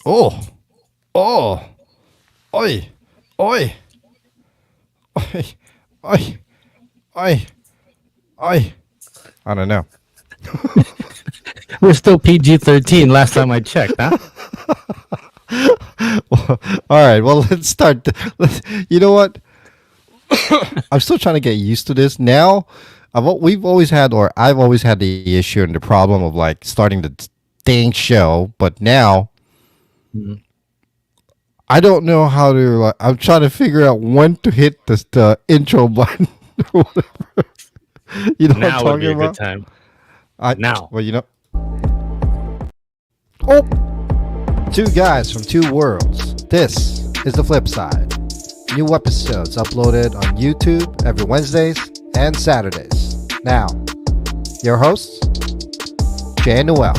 Oh, oh, oi, oi, oi, oi, oi, oi. I don't know. We're still PG-13 last time I checked, huh? All right, well, let's start. You know what? I'm still trying to get used to this. Now, we've always had, or I've always had the issue and the problem of like starting the dang show, but now Mhm. I don't know how to. Like, I'm trying to figure out when to hit the intro button. Or whatever. You know what I'm Now would be talking a good about? time. I Now. well, you know. Oh, two guys from two worlds. This is the flip side. New episodes uploaded on YouTube every Wednesdays and Saturdays. Now, your hosts, Jay&Noel.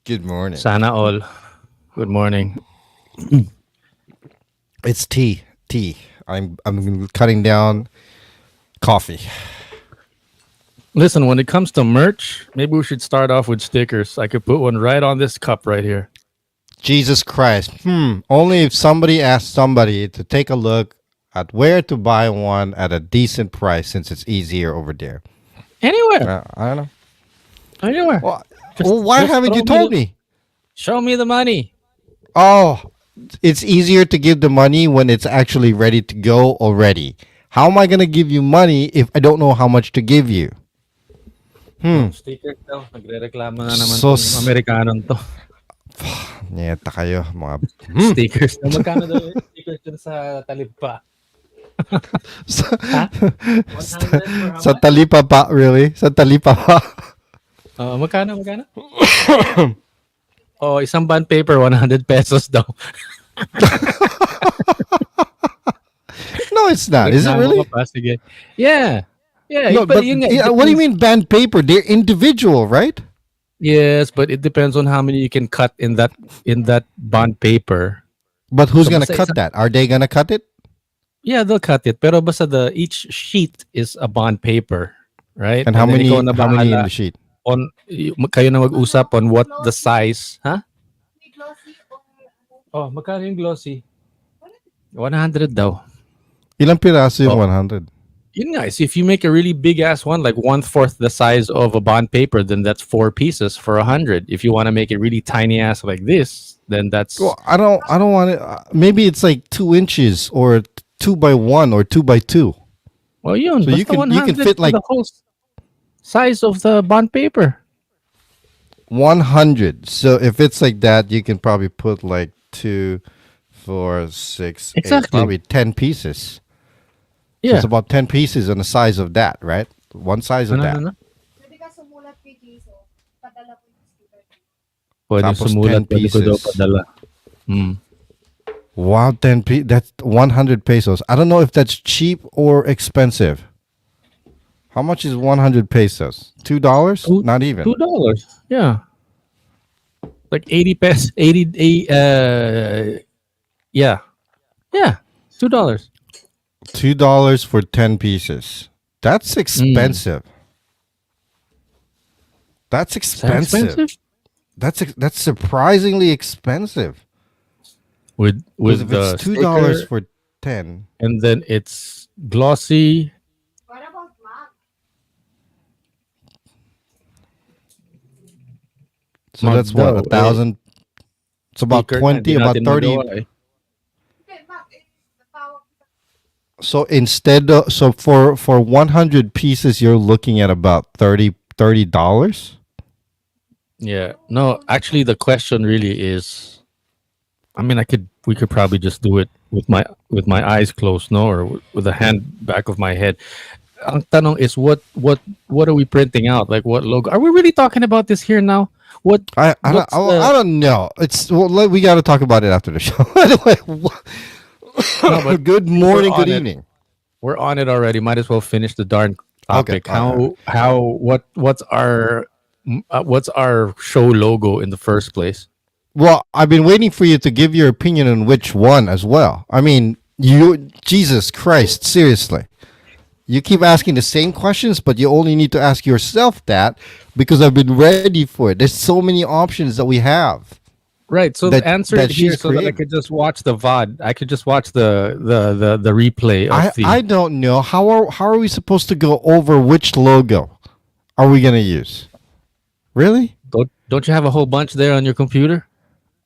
Good morning. Sana all. Good morning. It's tea. Tea. I'm cutting down coffee. Listen, when it comes to merch, maybe we should start off with stickers. I could put one right on this cup right here. Jesus Christ. Only if somebody asks somebody to take a look at where to buy one at a decent price since it's easier over there. Anywhere. I don't know. Anywhere. Well, Just, why just haven't you told me? show me the money. Oh, it's easier to give the money when it's actually ready to go already. How am I going to give you money if I don't know how much to give you? Stickers daw. Nagre-reklamo na naman So, tong Amerikanong to. Nyeta kayo, mga... Stickers. Na magkano daw yung stickers dun sa talibpa? sa, Ha? 100 for how sa much? talipa pa, really? Sa talipa pa? Magkano? Oh, isang bond paper, 100 pesos daw. No, it's not. Is it Reklamo really? ka pa, sige. Yeah. Yeah, No, but but yun nga, yeah, it what do you depends. mean band paper? They're individual, right? Yes, but it depends on how many you can cut in that bond paper. But who's So gonna basta cut isang, that? Are they gonna cut it? yeah, they'll cut it. Pero basta each sheet is a bond paper, right? And And then ikaw na how many in bahala the sheet? on kayo na mag-usap on what the size, huh? Oh, magkano yung glossy? 100 daw. Ilang piraso yung Oh, 100? yun nga, if you make a really big ass one, like 1/4 the size of a bond paper, then that's 4 pieces for 100. If you want to make it really tiny ass like this, then that's Well, I don't want it. Maybe it's like 2 inches or 2 by 1 or 2 by 2. well, yun. So you Basta can 100 fit for like the whole size of the bond paper. 100. So if it's like that, you can probably put like 2, 4, 6, 8, Exactly. probably 10 pieces. So it's Yeah. about 10 pieces on the size of that, right? One size of Ano, that. ano, ano? Pwede ka sumulat kay Jason. Padala ko yung sticker. Pwede Tapos sumulat, 10 pwede ko daw pieces. padala. Hmm. Wow, that's 100 pesos. I don't know if that's cheap or expensive. How much is 100 pesos? $2? Two, Not even. $2. Yeah. Like 80 pesos. 80, yeah. Yeah. $2. $2 for 10 pieces. That's Mm. expensive. That's Is that expensive. expensive? That's surprisingly expensive. With Because if the it's $2 sticker, for 10, and then it's glossy. What about Mac? so that's what, a Magdaw, thousand. It's about sticker na, 20, di about natin 30. magawa eh. Hindi, Mac. Natawag kita. So instead of, so for 100 pieces, you're looking at about $30. Yeah. No, actually the question really is, I mean, we could probably just do it with my eyes closed, no, or with the hand back of my head. Ang tanong is what are we printing out? Like what logo? Are we really talking about this here now? What what's I the don't know. It's we got to talk about it after the show. Anyway, no, but good since we're morning, good on it, evening. we're on it already. Might as well finish the darn Okay, topic. all right. What's our show logo in the first place? Well, I've been waiting for you to give your opinion on which one as well. I mean, Jesus Christ, seriously. You keep asking the same questions, but you only need to ask yourself that because I've been ready for it. There's so many options that we have Right. So that answer that it she's here so that I created. could just watch the VOD. I could just watch the replay of I the. don't know how are we supposed to go over which logo are we gonna use? Really? Don't you have a whole bunch there on your computer?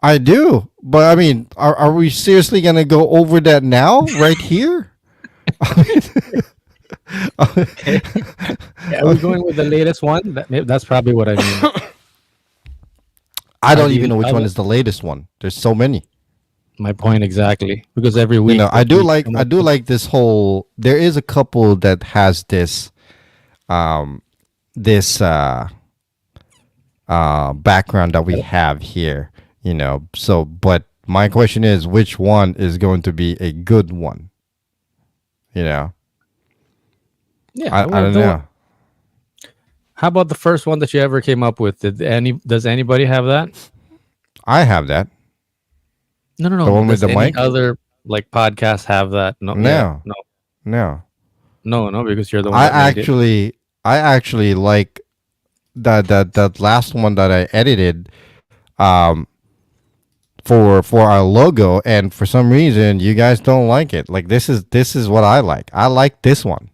I do, but I mean, are we seriously gonna go over that now, right here? Okay. Yeah, are we going with the latest one? That's probably what I mean. I Are don't even the know which one other is the latest one. There's so many. my point exactly? Because every You week know, I that do we like come I up do with, like this whole. There is a couple that has um this background that we have here. You know, so but my question is, which one is going to be a good one? You know, yeah. I Well, don't the one, know. how about the first one that you ever came up with? Does anybody have that? I have that. No, no, The no. one with Does the any mic. other like podcast have that? No, yeah, No, no, no. no, because you're the one I that made it. actually like that last one that I edited um for our logo, and for some reason you guys don't like it. Like this is what I like. I like this one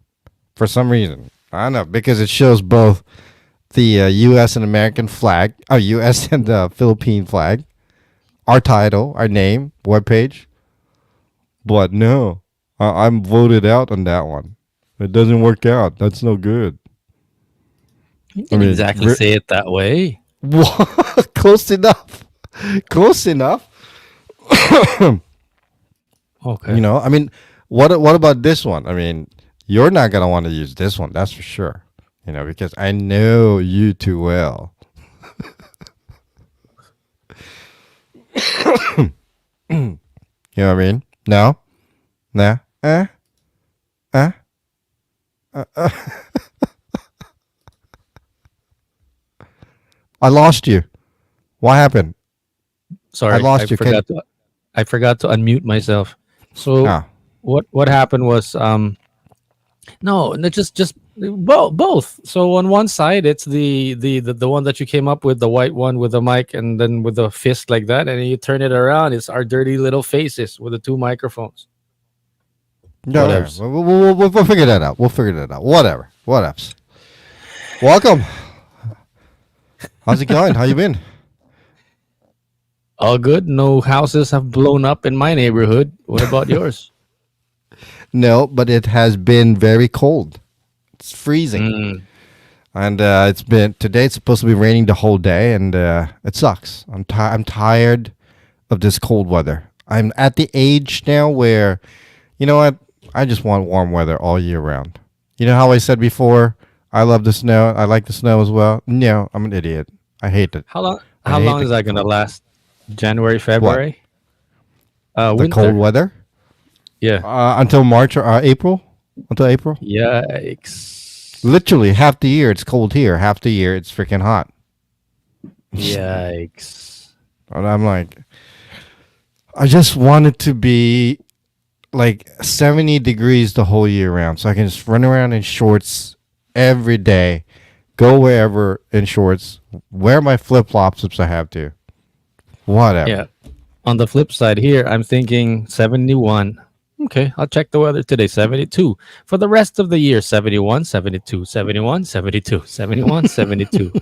for some reason. I don't know because it shows both the U.S. and American flag, U.S. and the Philippine flag, our title, our name, webpage. But no, I'm voted out on that one. It doesn't work out. That's no good. You I didn't mean, exactly say it that way. close enough. Close enough. You Okay. know, I mean, what about this one? I mean, you're not gonna want to use this one, that's for sure. You know, because I know you too well. You know what I mean? No, nah, uh. I lost you. What happened? I Sorry, lost you. Can I forgot to unmute myself. So ah what happened was no, no, just both. So on one side, it's the one that you came up with, the white one with the mic, and then with the fist like that, and then you turn it around. It's our dirty little faces with the two microphones. no, yeah, Whatevs. we'll figure that out. We'll figure that out. Whatever. What else? Welcome. How's it going? How you been? All good. No houses have blown up in my neighborhood. What about yours? No, but it has been very cold. It's freezing. Mm, And it's been today. It's supposed to be raining the whole day, and it sucks. I'm tired of this cold weather. I'm at the age now where, you know what? I just want warm weather all year round. You know how I said before, I love the snow. I like the snow as well. No, I'm an idiot. I hate it. how long? I How hate long the is that gonna cold. last? January, What? February, The cold winter. weather Yeah. until March or April. Until April. Yikes. Literally half the year it's cold here. Half the year it's freaking hot. Yikes. And I'm like, I just want it to be like 70 degrees the whole year round, so I can just run around in shorts every day, go wherever in shorts, wear my flip flops if I have to. Yeah. Whatever. On the flip side here, I'm thinking 71. Okay, I'll check the weather today. 72. For the rest of the year, 71, 72, 71, 72, 71, 72.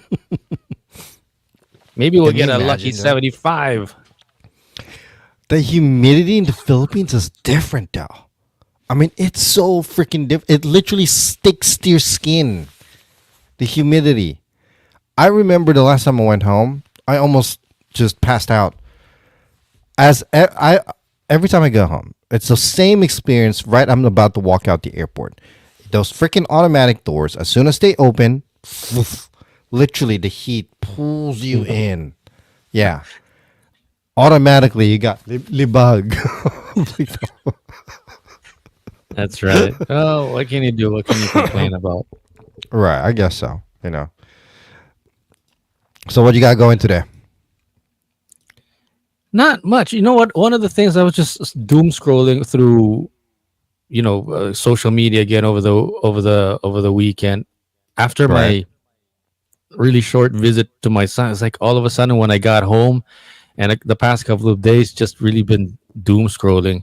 Maybe we'll Can you get a lucky imagine though? 75. The humidity in the Philippines is different though. I mean, it's so freaking different. It literally sticks to your skin. The humidity. I remember the last time I went home, I almost just passed out. I every time I go home, it's the same experience. Right, I'm about to walk out the airport. Those freaking automatic doors. As soon as they open, literally the heat pulls you in. Yeah, automatically you got libag. That's right. Oh, what can you do? What can you complain about? Right, I guess so. You know. So what you got going today? Not much. You know what? One of the things I was just doom scrolling through social media again over the weekend after Right. my really short visit to my son. It's like all of a sudden when I got home, and the past couple of days just really been doom scrolling,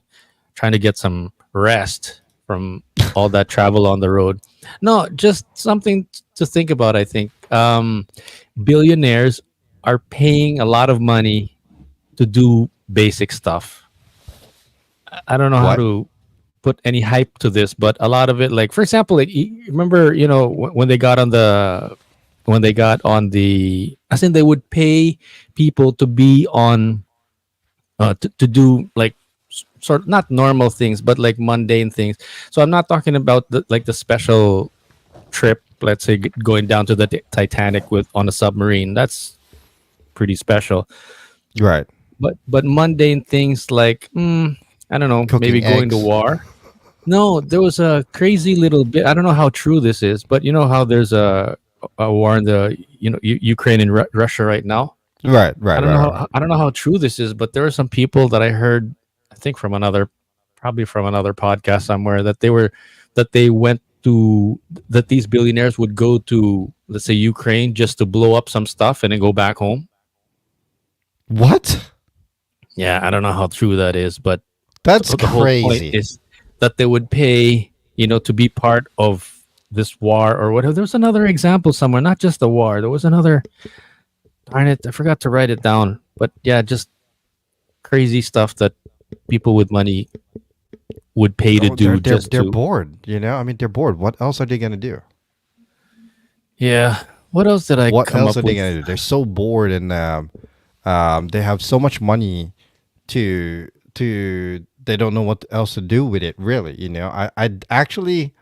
trying to get some rest from all that travel on the road. No, just something to think about. I think billionaires are paying a lot of money to do basic stuff. I don't know how What? to put any hype to this, but a lot of it, like for example, like remember, when they got on the, as in they would pay people to be on, to do like sort of not normal things, but like mundane things. So I'm not talking about the special trip, let's say going down to the Titanic with on a submarine. That's pretty special. Right. But mundane things like, I don't know, maybe Cooking going to eggs. war. No, there was a crazy little bit. I don't know how true this is, but you know how there's a war in the Ukraine and Russia right now. Right. Right. Right. Right. I don't know how true this is, but there are some people that I heard, I think probably from another podcast somewhere, that they went to that these billionaires would go to, let's say, Ukraine just to blow up some stuff and then go back home. What? Yeah, I don't know how true that is, but That's the whole point crazy. is that they would pay, to be part of this war or whatever. There was another example somewhere, not just the war. There was another. Darn it, I forgot to write it down. But yeah, just crazy stuff that people with money would pay to Oh, they're do they're just they're to. bored. I mean, they're bored. What else are they gonna do? Yeah. What else did I What come else up are they with? gonna do? They're so bored, and they have so much money to they don't know what else to do with it. Really, I actually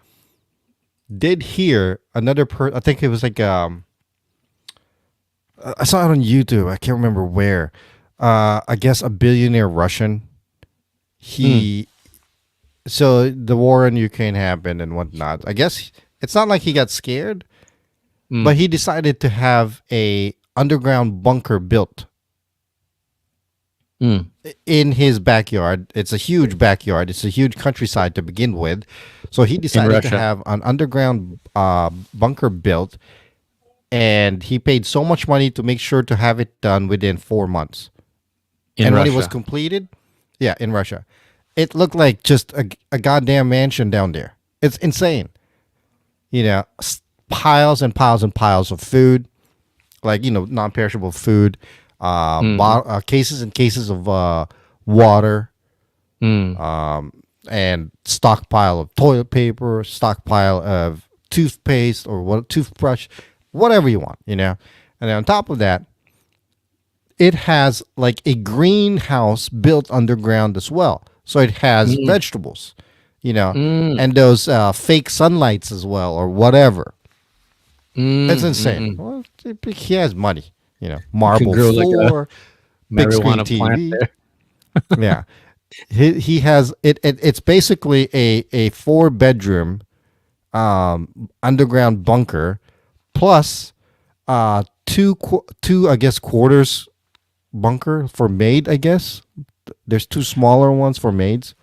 did hear another I think it was like I saw it on YouTube. I can't remember where. I guess a billionaire Russian. Hmm. He So the war in Ukraine happened and whatnot. I guess it's not like he got scared, Hmm. but he decided to have a underground bunker built Hmm. in his backyard. It's a huge backyard. It's a huge countryside to begin with. So he In decided to Russia. have an underground bunker built, and he paid so much money to make sure to have it done within 4 months. In And when it was Russia. completed, yeah, in Russia, it looked like just a goddamn mansion down there. It's insane. Piles and piles and piles of food, like non-perishable food, Hmm. cases and cases of water, Hmm. and stockpile of toilet paper, stockpile of toothpaste or what toothbrush, whatever you want. And then on top of that, it has like a greenhouse built underground as well. So it has Hmm. vegetables, Hmm. and those fake sunlights as well, or whatever. It's Hmm. insane. Hmm. Well, he has money, You can marble grow like a floor, big screen marijuana plant TV. there. Yeah, he has it's basically a 4 bedroom underground bunker plus two I guess quarters bunker for maid. I guess there's two smaller ones for maids.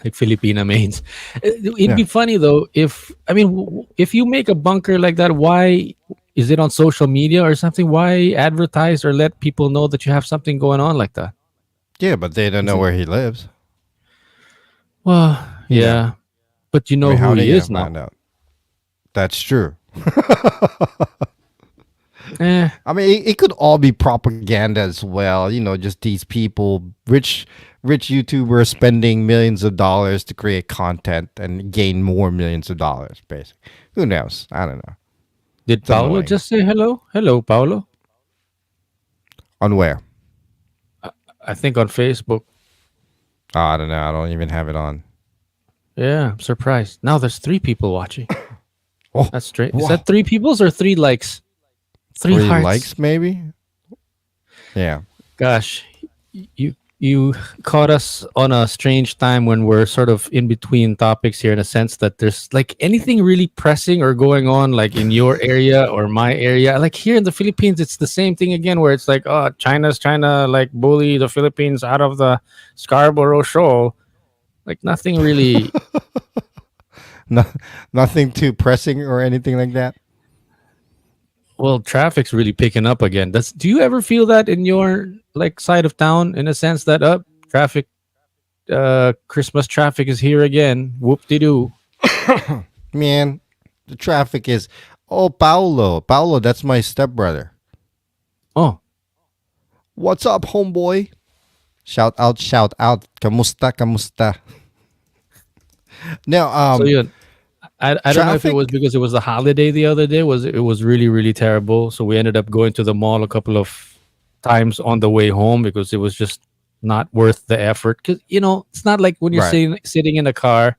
Like Filipina maids. It'd Yeah, be funny though if, I mean, if you make a bunker like that, why is it on social media or something? Why advertise or let people know that you have something going on like that? yeah, but they don't Is know it? where he lives. Well, You know, yeah, but you I know mean, how who are they he gonna is find now. out? That's true. Eh, I mean, it could all be propaganda as well. Just these people, rich YouTubers spending millions of dollars to create content and gain more millions of dollars. Basically, who knows? I don't know. did It's Paolo annoying. just say hello? Hello, Paolo. On where? I think on Facebook. Oh, I don't know. I don't even have it on. Yeah, I'm surprised. Now there's three people watching. Oh, That's straight. Is that whoa! three peoples or three likes? Three 3 likes, hearts. maybe. Yeah. Gosh, you caught us on a strange time when we're sort of in between topics here, in a sense that there's like anything really pressing or going on like in your area or my area. Like here in the Philippines, it's the same thing again, where it's like, oh, China's trying to like bully the Philippines out of the Scarborough Shoal. Like nothing really. No, nothing too pressing or anything like that. Well, traffic's really picking up again. Do you ever feel that in your like side of town in a sense that up traffic Christmas traffic is here again. Whoop de doo. Man, the traffic is. Oh, Paulo. Paulo, that's my stepbrother. Oh, What's up, homeboy? Shout out, shout out. Kamusta, kamusta. Now, so yeah, I don't know if it was traffic. because it was a holiday the other day. Was it was really really terrible. So we ended up going to the mall a couple of times on the way home because it was just not worth the effort. Because it's not like when you're Right. sitting in a car,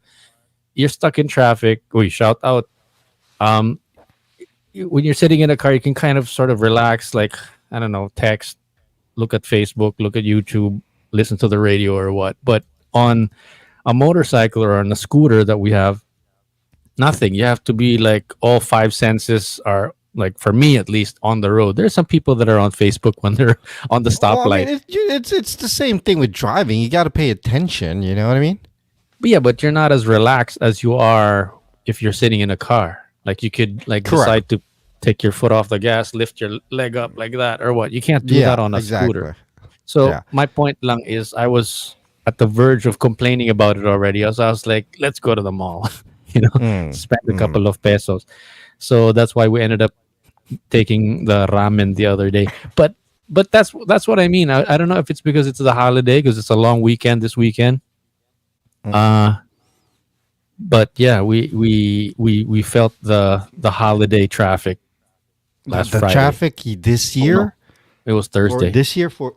you're stuck in traffic. We shout out. Um, when you're sitting in a car, you can kind of sort of relax, like I don't know, text, look at Facebook, look at YouTube, listen to the radio or what. But on a motorcycle or on a scooter that we have, nothing. You have to be like all five senses are like for me at least on the road. There's some people that are on Facebook when they're on the Well, I mean, stoplight. it's the same thing with driving. You got to pay attention. You know what I mean? But yeah, but you're not as relaxed as you are if you're sitting in a car. Like you could like Correct. decide to take your foot off the gas, lift your leg up like that or what. You can't do that Yeah, on a scooter. exactly. So Yeah. my point lang is I was at the verge of complaining about it already. As I was like, let's go to the mall, you know, Mm, spend a mm. couple of pesos. So that's why we ended up taking the ramen the other day. But that's what I mean. I don't know if it's because it's the holiday because it's a long weekend this weekend. Mm-mm. Uh but yeah, we felt the holiday traffic The, last the Friday. traffic this Oh no, year it was for Thursday. this year for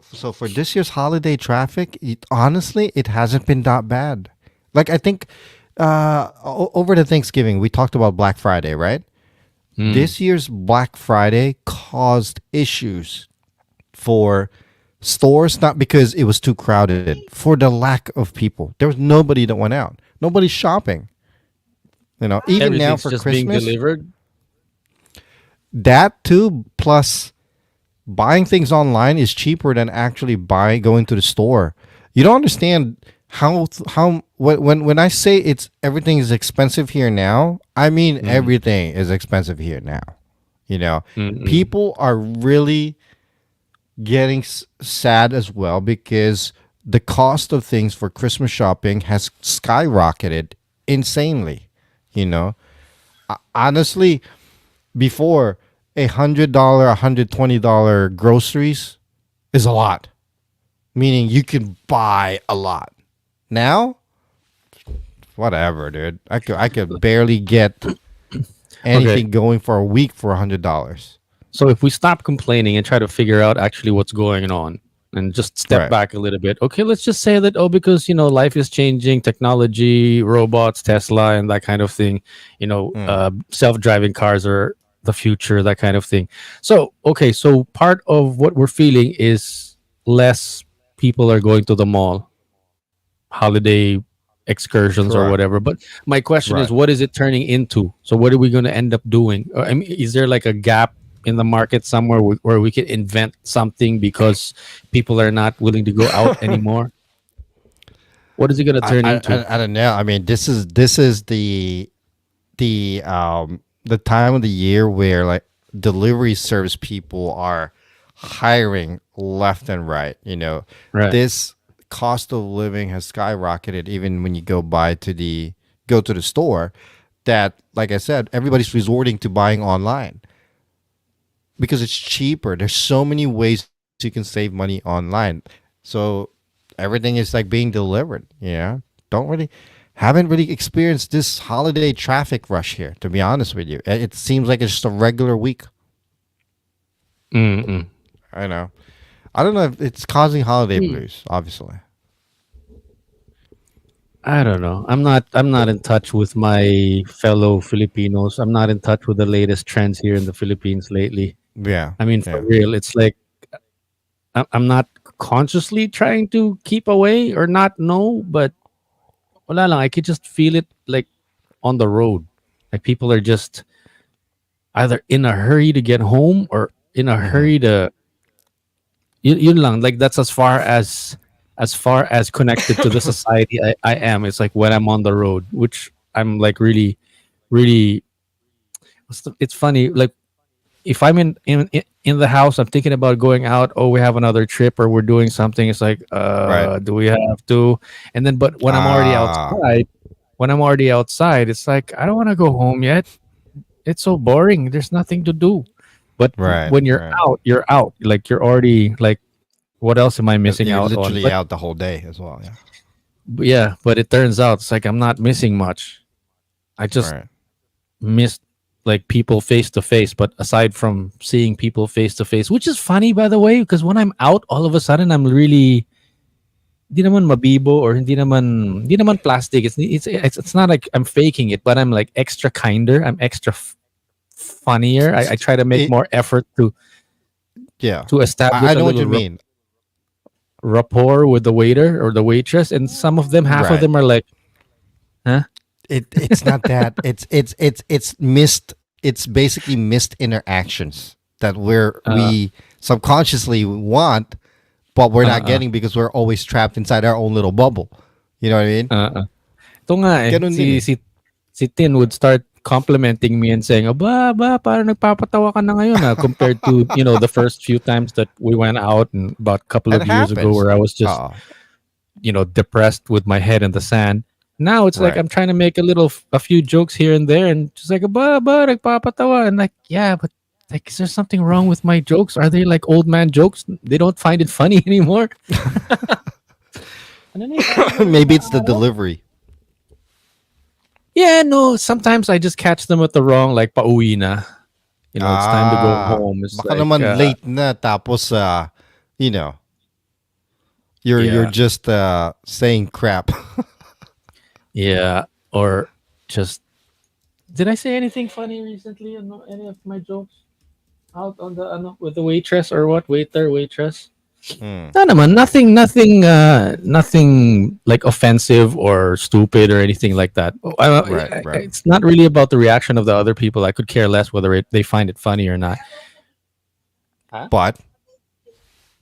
this year's holiday traffic, honestly, it hasn't been that bad. Like I think over the Thanksgiving, we talked about Black Friday, right? Mm. This year's Black Friday caused issues for stores, not because it was too crowded, for the lack of people. There was nobody that went out. Nobody's shopping. Even now Everything's for just being Christmas, delivered. that too, plus buying things online is cheaper than actually going to the store. You don't understand how when I say it's everything is expensive here now, I mean Mm. everything is expensive here now. You know, Mm-mm. people are really getting sad as well because the cost of things for Christmas shopping has skyrocketed insanely. You know, honestly, before $100, $120 groceries is a lot, meaning you can buy a lot. Now, whatever, dude. I could barely get Okay. anything going for a week for $100. So if we stop complaining and try to figure out actually what's going on and just step Right. back a little bit. Okay, let's just say that because life is changing, technology, robots, Tesla and that kind of thing, Mm. self-driving cars are the future, that kind of thing. So, okay, so part of what we're feeling is less people are going to the mall, holiday excursions or Correct. whatever. But my question is, Right. what is it turning into? So what are we going to end up doing? I mean, is there like a gap in the market somewhere where we can invent something because people are not willing to go out anymore? What is it going to I, turn I into? I I don't know. I mean, this is the time of the year where like delivery service people are hiring left and right. Right. This cost of living has skyrocketed even when you go to the store, that like I said, everybody's resorting to buying online because it's cheaper. There's so many ways you can save money online. So everything is like being delivered. Don't really haven't really experienced this holiday traffic rush here, to be honest with you. It seems like it's just a regular week. Mm-mm. I know. I don't know if it's causing holiday blues, obviously. I don't know. I'm not in touch with my fellow Filipinos. I'm not in touch with the latest trends here in the Philippines lately. Yeah. I mean, for Yeah. real, it's like I'm not consciously trying to keep away or not know, but wala lang, I could just feel it like on the road. Like people are just either in a hurry to get home or in a Hmm. hurry to yun lang, like that's as far as as far as connected to the society I am, it's like when I'm on the road, which I'm like really, really. It's funny. Like if I'm in the house, I'm thinking about going out. Oh, we have another trip, or we're doing something. It's like, Right. do we have to? And then, but Ah, when I'm already outside, it's like I don't want to go home yet. It's so boring. There's nothing to do. But right, when you're right. out, you're out. Like you're already like, what else am I missing You're out on? literally out the whole day as well. Yeah. But yeah, but it turns out it's like I'm not missing much. I just Right. missed like people face to face. But aside from seeing people face to face, which is funny by the way, because when I'm out, all of a sudden I'm really hindi naman mabibo or hindi naman plastic. It's not like I'm faking it, but I'm like extra kinder. I'm extra funnier. I try to make It, more effort yeah. to I establish a know what little you mean. rapport with the waiter or the waitress, and some of them, half of Right. them are like, huh? It's not that. It's missed. It's basically missed interactions that Uh, we subconsciously want, but we're not uh, getting because we're always trapped inside our own little bubble. You know what I mean? uh. Ito nga eh, Ganun din eh. si Tin would start complimenting me and saying, "Aba, parang nagpapatawa ka na ngayon ah," compared to, the first few times that we went out and about a couple That of years ago happens. where I was just, Uh, depressed with my head in the sand. Now it's like right. I'm trying to make a few jokes here and there and just like, "Aba, nagpapatawa." And like, yeah, but like, is there something wrong with my jokes? Are they like old man jokes? They don't find it funny anymore? Ano na yung sabi mo nung Maybe it's isang the araw? delivery. Yeah, no, sometimes I just catch them at the wrong, like, pauwi na. It's time to go Ah, home. It's baka like, naman late na tapos you know, you're yeah, just saying crap. yeah. Or just, did I say anything funny recently? Any of my jokes out on the, with the waitress or what? Waiter, waitress? Hmm. No, naman, nothing like offensive or stupid or anything like that. Right, right. It's not really about the reaction of the other people. I could care less whether they find it funny or not. Huh? But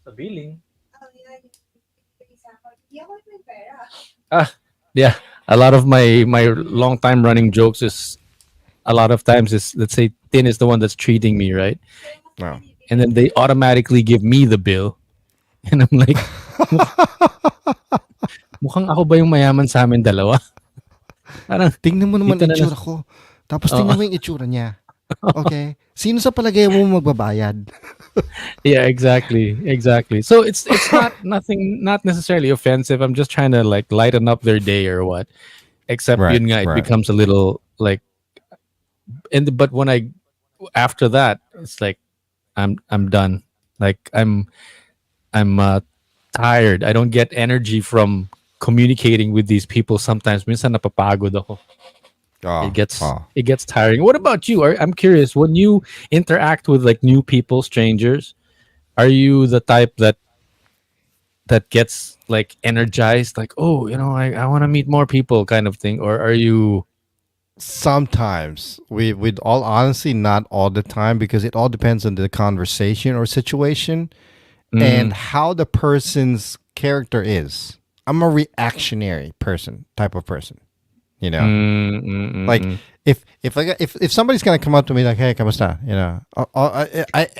Sa billing. Oh, yeah, yung example. Hindi ako may pera. Ah, yeah. A lot of my long time running jokes is a lot of times is, let's say Tin is the one that's treating me, right? no. And then they automatically give me the bill. And I'm like, mukhang ako ba yung mayaman sa amin dalawa? Parang, Tingnan mo naman dito na lang. itsura ko. Tapos Oo. tingnan mo yung itsura niya. Okay? Sino sa palagay mo magbabayad? Yeah, exactly. So it's not necessarily offensive. I'm just trying to like lighten up their day or what. Except Right, yun nga, it right. becomes a little like, but when I after that, it's like I'm done. Like I'm tired. I don't get energy from communicating with these people sometimes. Minsan napapagod ako. Oh, It gets oh. it gets tiring. What about you? I'm curious, when you interact with like new people, strangers, are you the type that gets like energized, like, oh, I want to meet more people kind of thing, or are you Sometimes, with all honesty, not all the time, because it all depends on the conversation or situation and mm, how the person's character is. I'm a reactionary person, type of person. You know, mm, mm, mm, like mm. if somebody's gonna come up to me like, "Hey, kamusta?"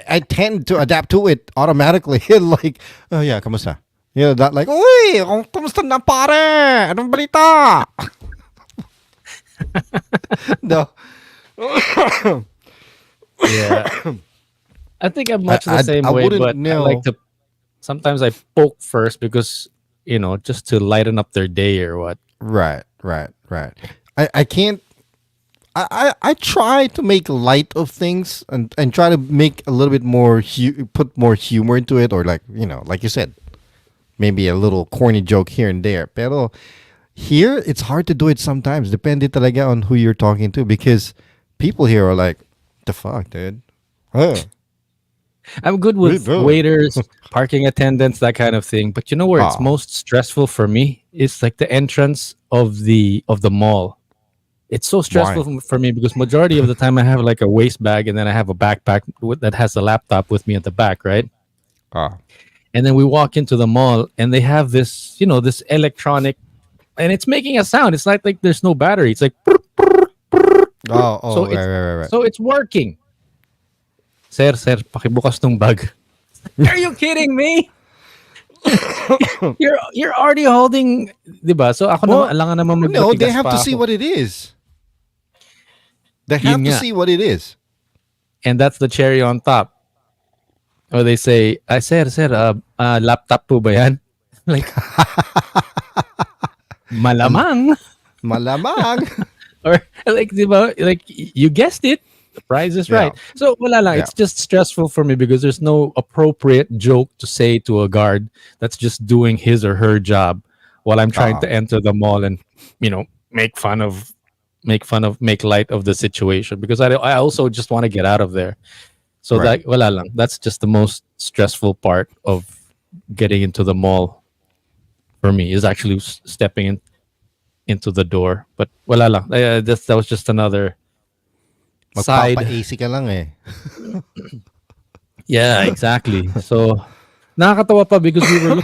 I tend to adapt to it automatically. Like, "Oh yeah, kamusta?" That like, "Uy, kamusta na pare? Anong balita?" No, Yeah, I think I'm I, much the I same I way, wouldn't but I like know. to sometimes I poke first because just to lighten up their day or what. Right, right, right. I can't. I try to make light of things and try to make a little bit more put more humor into it, or like like you said, maybe a little corny joke here and there. Pero here it's hard to do it sometimes. Depende talaga on who you're talking to, because people here are like, the fuck, dude. Huh? I'm good What are you with doing? waiters, parking attendants, that kind of thing. But you know where it's Ah, most stressful for me? It's like the entrance of the mall. It's so stressful why? for me because majority of the time I have like a waist bag and then I have a backpack that has a laptop with me at the back, right? Ah, And then we walk into the mall, and they have this, this electronic, and it's making a sound. It's like there's no battery. It's like Oh, so oh, right, it's right, right, right. so it's working. Sir, pakibukas tong bag. Are you kidding me? You're already holding, 'di ba? So ako naman Well, alangan naman no, they magmatigas have to pa see ako. what it is. They Yun have to nga. see what it is. And that's the cherry on top. Or they say, sir, laptop po ba yan? Like, Um, malamang. malamang. Or like, di ba? Like, you guessed it. The prize is Yeah, right. So, wala lang. yeah. It's just stressful for me because there's no appropriate joke to say to a guard that's just doing his or her job while I'm trying Uh, to enter the mall and, make light of the situation because I also just want to get out of there. So right, that wala lang. That's just the most stressful part of getting into the mall for me is actually stepping into the door. But wala lang. That was just another side. magpapa-AC ka lang eh. Yeah, exactly. So nakakatawa pa because we were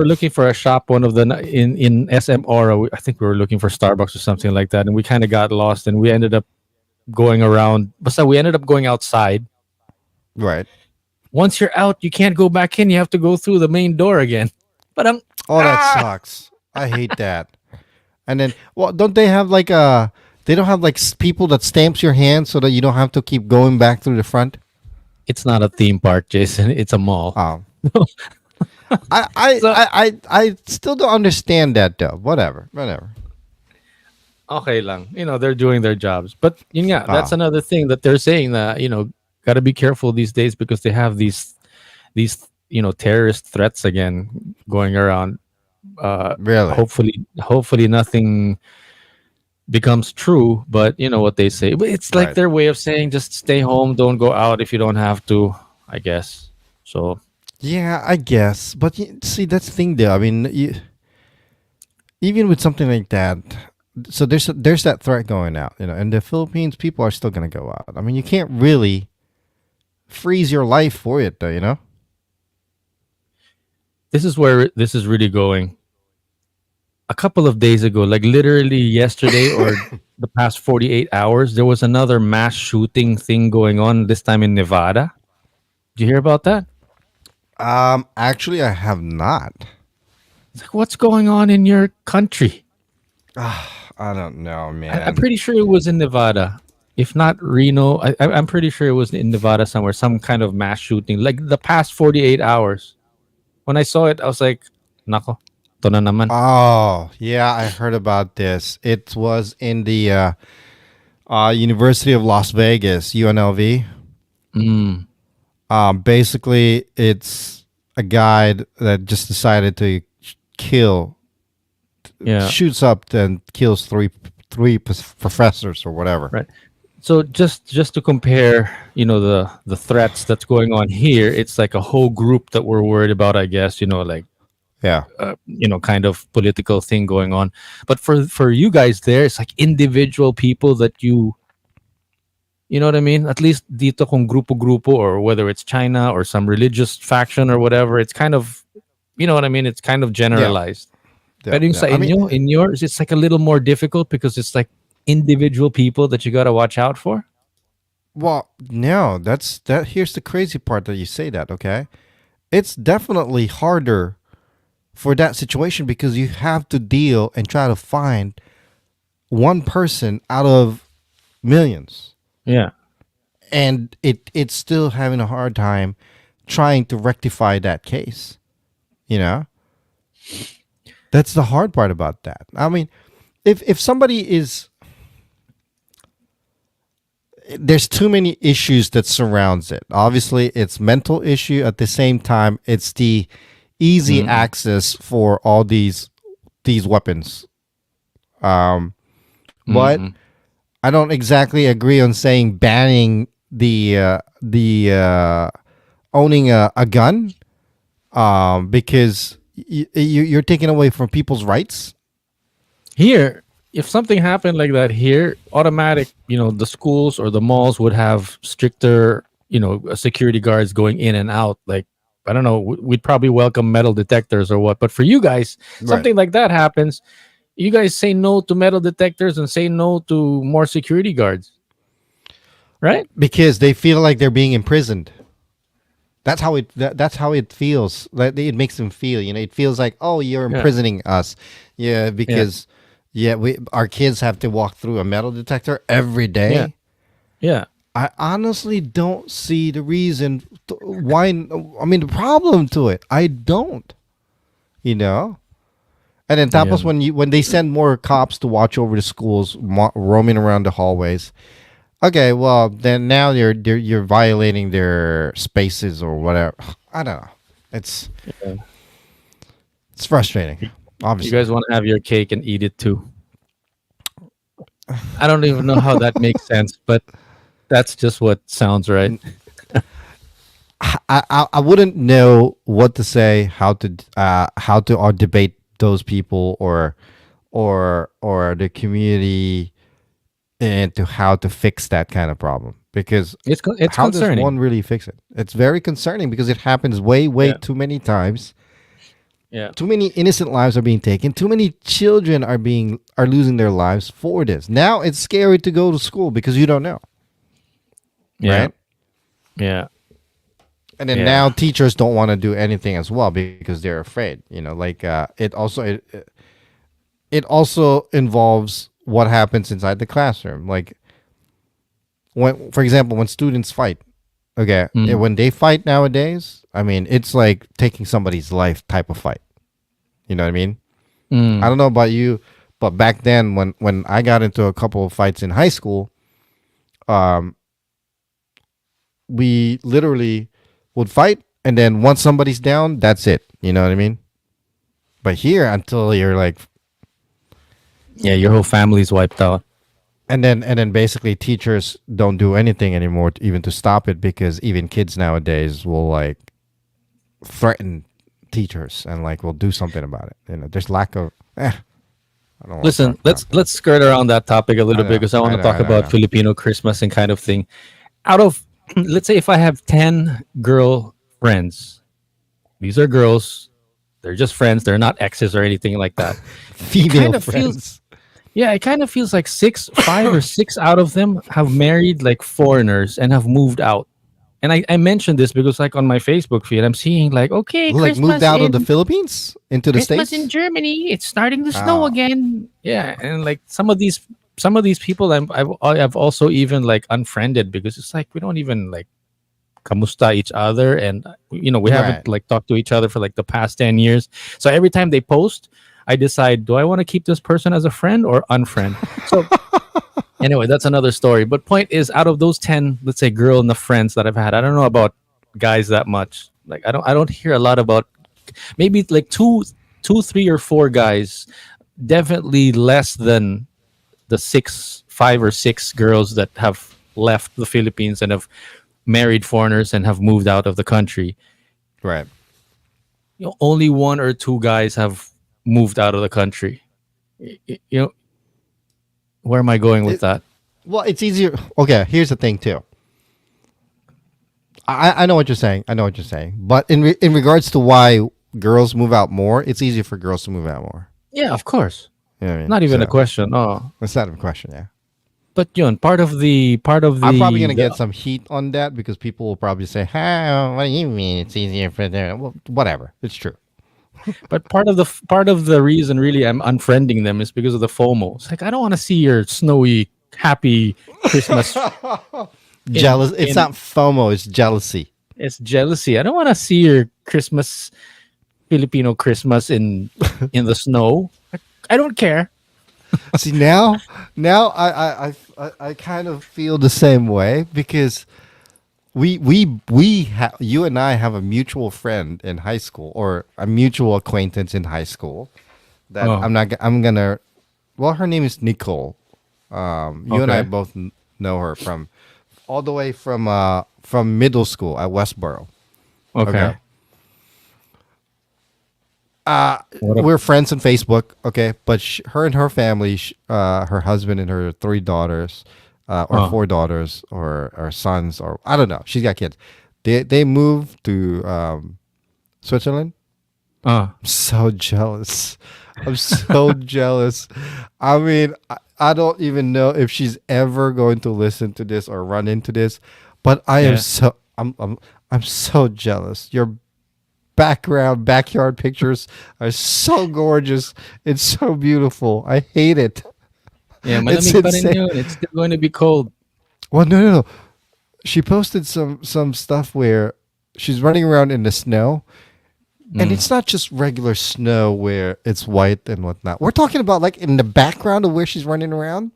looking for a shop, one of the in SM Aura. I think we were looking for Starbucks or something like that, and we kind of got lost, and we ended up going around. But we ended up going outside. Right. Once you're out, you can't go back in. You have to go through the main door again. But Oh, that sucks. I hate that. And then, well, don't they have like they don't have like people that stamps your hand so that you don't have to keep going back through the front? it's not a theme park, Jason. It's a mall. Oh. So I still don't understand that though. Whatever. Whatever. okay lang. They're doing their jobs. But yun nga, that's Ah, another thing that they're saying that, got to be careful these days because they have these terrorist threats again going around. really? Hopefully nothing becomes true, but you know what they say. But it's like Right. their way of saying just stay home, don't go out if you don't have to, I guess. So, Yeah, I guess. But see, that's the thing though. I mean, even with something like that, so there's that threat going out, in the Philippines, people are still gonna go out. I mean, you can't really freeze your life for it, though. this is where this is really going. A couple of days ago, like literally yesterday or the past 48 hours, there was another mass shooting thing going on, this time in Nevada. Did you hear about that? Actually, I have not. It's like, what's going on in your country? I don't know, I'm man. pretty sure it was in Nevada. If not Reno, I'm pretty sure it was in Nevada somewhere, some kind of mass shooting, like the past 48 hours. When I saw it, I was like, nako, to na naman. Oh, yeah, I heard about this. It was in the University of Las Vegas, UNLV. Mm, Basically, it's a guy that just decided to kill, yeah, shoots up and kills three professors or whatever. right. So just to compare, the threats that's going on here, it's like a whole group that we're worried about, I guess, like Yeah, kind of political thing going on. But for you guys there, it's like individual people that you know what I mean? At least dito kung grupo-grupo or whether it's China or some religious faction or whatever, it's kind of, you know what I mean? It's kind of yeah, generalized. yeah, Pero yung yeah. sa I mean, inyo, in yours, it's like a little more difficult because it's like individual people that you got to watch out for. well, no, that's that. Here's the crazy part that you say that. Okay, it's definitely harder for that situation because you have to deal and try to find one person out of millions, Yeah. and it's still having a hard time trying to rectify that case. You know, that's the hard part about that. I mean, if somebody is, there's too many issues that surrounds it. Obviously, it's mental issue. At the same time, it's the easy Mm-mm. access for all these weapons. Um, but Mm-mm. I don't exactly agree on saying banning the owning a gun, because you're taking away from people's rights. Here, if something happened like that here, automatic, the schools or the malls would have stricter, security guards going in and out, like I don't know, we'd probably welcome metal detectors or what. But for you guys, Right. something like that happens. You guys say no to metal detectors and say no to more security guards, right? Because they feel like they're being imprisoned. That's how it feels. Like it makes them feel. It feels like, oh, you're Yeah, imprisoning us. Yeah, yeah, because yeah, we our kids have to walk through a metal detector every yeah, day. yeah, I honestly don't see the reason why. I mean, the problem to it. I don't. You know. And then yeah, tapos when they send more cops to watch over the schools, roaming around the hallways. Okay, well then now you're violating their spaces or whatever. I don't know. It's yeah. it's frustrating, You obviously. guys want to have your cake and eat it too. I don't even know how that makes sense, but that's just what sounds right. I wouldn't know what to say, how to debate those people or the community into how to fix that kind of problem because It's how does one concerning. really fix it? It's very concerning because it happens way Yeah, too many times. yeah, Too many innocent lives are being taken. Too many children are losing their lives for this. Now it's scary to go to school because you don't know, yeah, right? yeah, And then now yeah. teachers don't want to do anything as well because they're afraid. Like it also involves what happens inside the classroom. Like when, for example, when students fight. Okay, Mm, when they fight nowadays, I mean, it's like taking somebody's life type of fight. You know what I mean? I mm, don't know about you, but back then when I got into a couple of fights in high school, um, we literally would fight, and then once somebody's down, that's it. You know what I mean? But here, until you're like, yeah, your whole family's wiped out. and then basically teachers don't do anything anymore, even to stop it, because even kids nowadays will like threaten teachers and like will do something about it. There's lack of. I don't want to Listen, talk about that. let's skirt around that topic a I little bit know, because I want I to know, talk I know, I about know. Filipino Christmas and kind of thing. Out of let's say if I have 10 girl friends, these are girls, they're just friends, they're not exes or anything like that. It Female kind of feels friends. Yeah, it kind of feels like five or six out of them have married like foreigners and have moved out. And I mentioned this because like on my Facebook feed, I'm seeing like, okay, Like moved out of the Philippines into the Christmas in states. Germany, it's starting to snow Oh, again. Yeah, and like some of these people I've also even like unfriended because it's like we don't even like kamusta each other, and we right. haven't like talked to each other for like the past 10 years. So every time they post, I decide, do I want to keep this person as a friend or unfriend? So anyway, that's another story. But point is, out of those 10, let's say girl and the friends that I've had, I don't know about guys that much. Like I don't hear a lot about, maybe like two, three or four guys, definitely less than the five or six girls that have left the Philippines and have married foreigners and have moved out of the country. Right. Only one or two guys have moved out of the country. You know, where am I going with It, that? well, it's easier. Okay, here's the thing too. I know what you're saying. I know what you're saying. But in regards to why girls move out more, it's easier for girls to move out more. Yeah, of course. You know what I mean? Not even a So question. Oh, that's not a question. Yeah. but yun, part of I'm probably the, gonna get some heat on that because people will probably say, "Huh, what do you mean it's easier for them?" Well, whatever. It's true. but part of the reason really I'm unfriending them is because of the FOMO. It's like I don't want to see your snowy, happy Christmas Jealous. It's in not FOMO. It's jealousy. it's jealousy. I don't want to see your Christmas, Filipino Christmas in the snow. I don't care. See now I kind of feel the same way because you and I have a mutual friend in high school or a mutual acquaintance in high school that Oh, I'm gonna well her name is Nicole. You and I okay, both know her from all the way from middle school at Westboro. Okay. okay. What a We're friends on Facebook, okay, but her and her family, her husband and her three daughters, or oh, four daughters, or sons, or I don't know. She's got kids. They moved to Switzerland. Uh I'm so jealous. I'm so jealous. I mean, I don't even know if she's ever going to listen to this or run into this, but yeah. I'm so jealous. Your backyard pictures are so gorgeous. It's so beautiful. I hate it. Yeah, It's malamig pa rin insane. yun. It's still going to be cold. Well, no, no, no. She posted some stuff where she's running around in the snow, and Mm, it's not just regular snow where it's white and whatnot. We're talking about like in the background of where she's running around.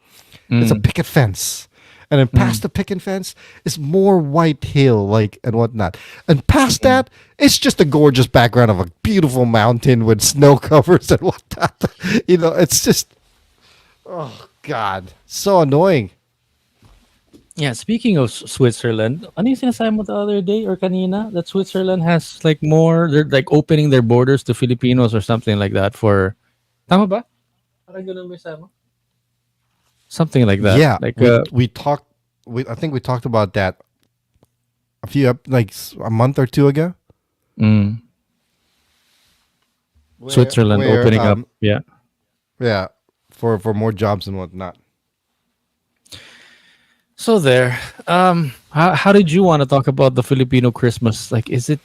It's a mm, picket fence. And then past mm, the picket fence is more white hill, like and whatnot. And past mm. that, it's just a gorgeous background of a beautiful mountain with snow covers and whatnot. It's just God, so annoying. Yeah, speaking of Switzerland, ano yung sinasabi mo the other day or kanina that Switzerland has like more, they're like opening their borders to Filipinos or something like that for, tama ba? Parang ganun ba yung sabi mo? Something like that. Yeah, Like, we talked. I think we talked about that a month or two ago. mm, Switzerland Where opening up. Yeah. yeah, for more jobs and whatnot. So there. How did you want to talk about the Filipino Christmas? Like, is it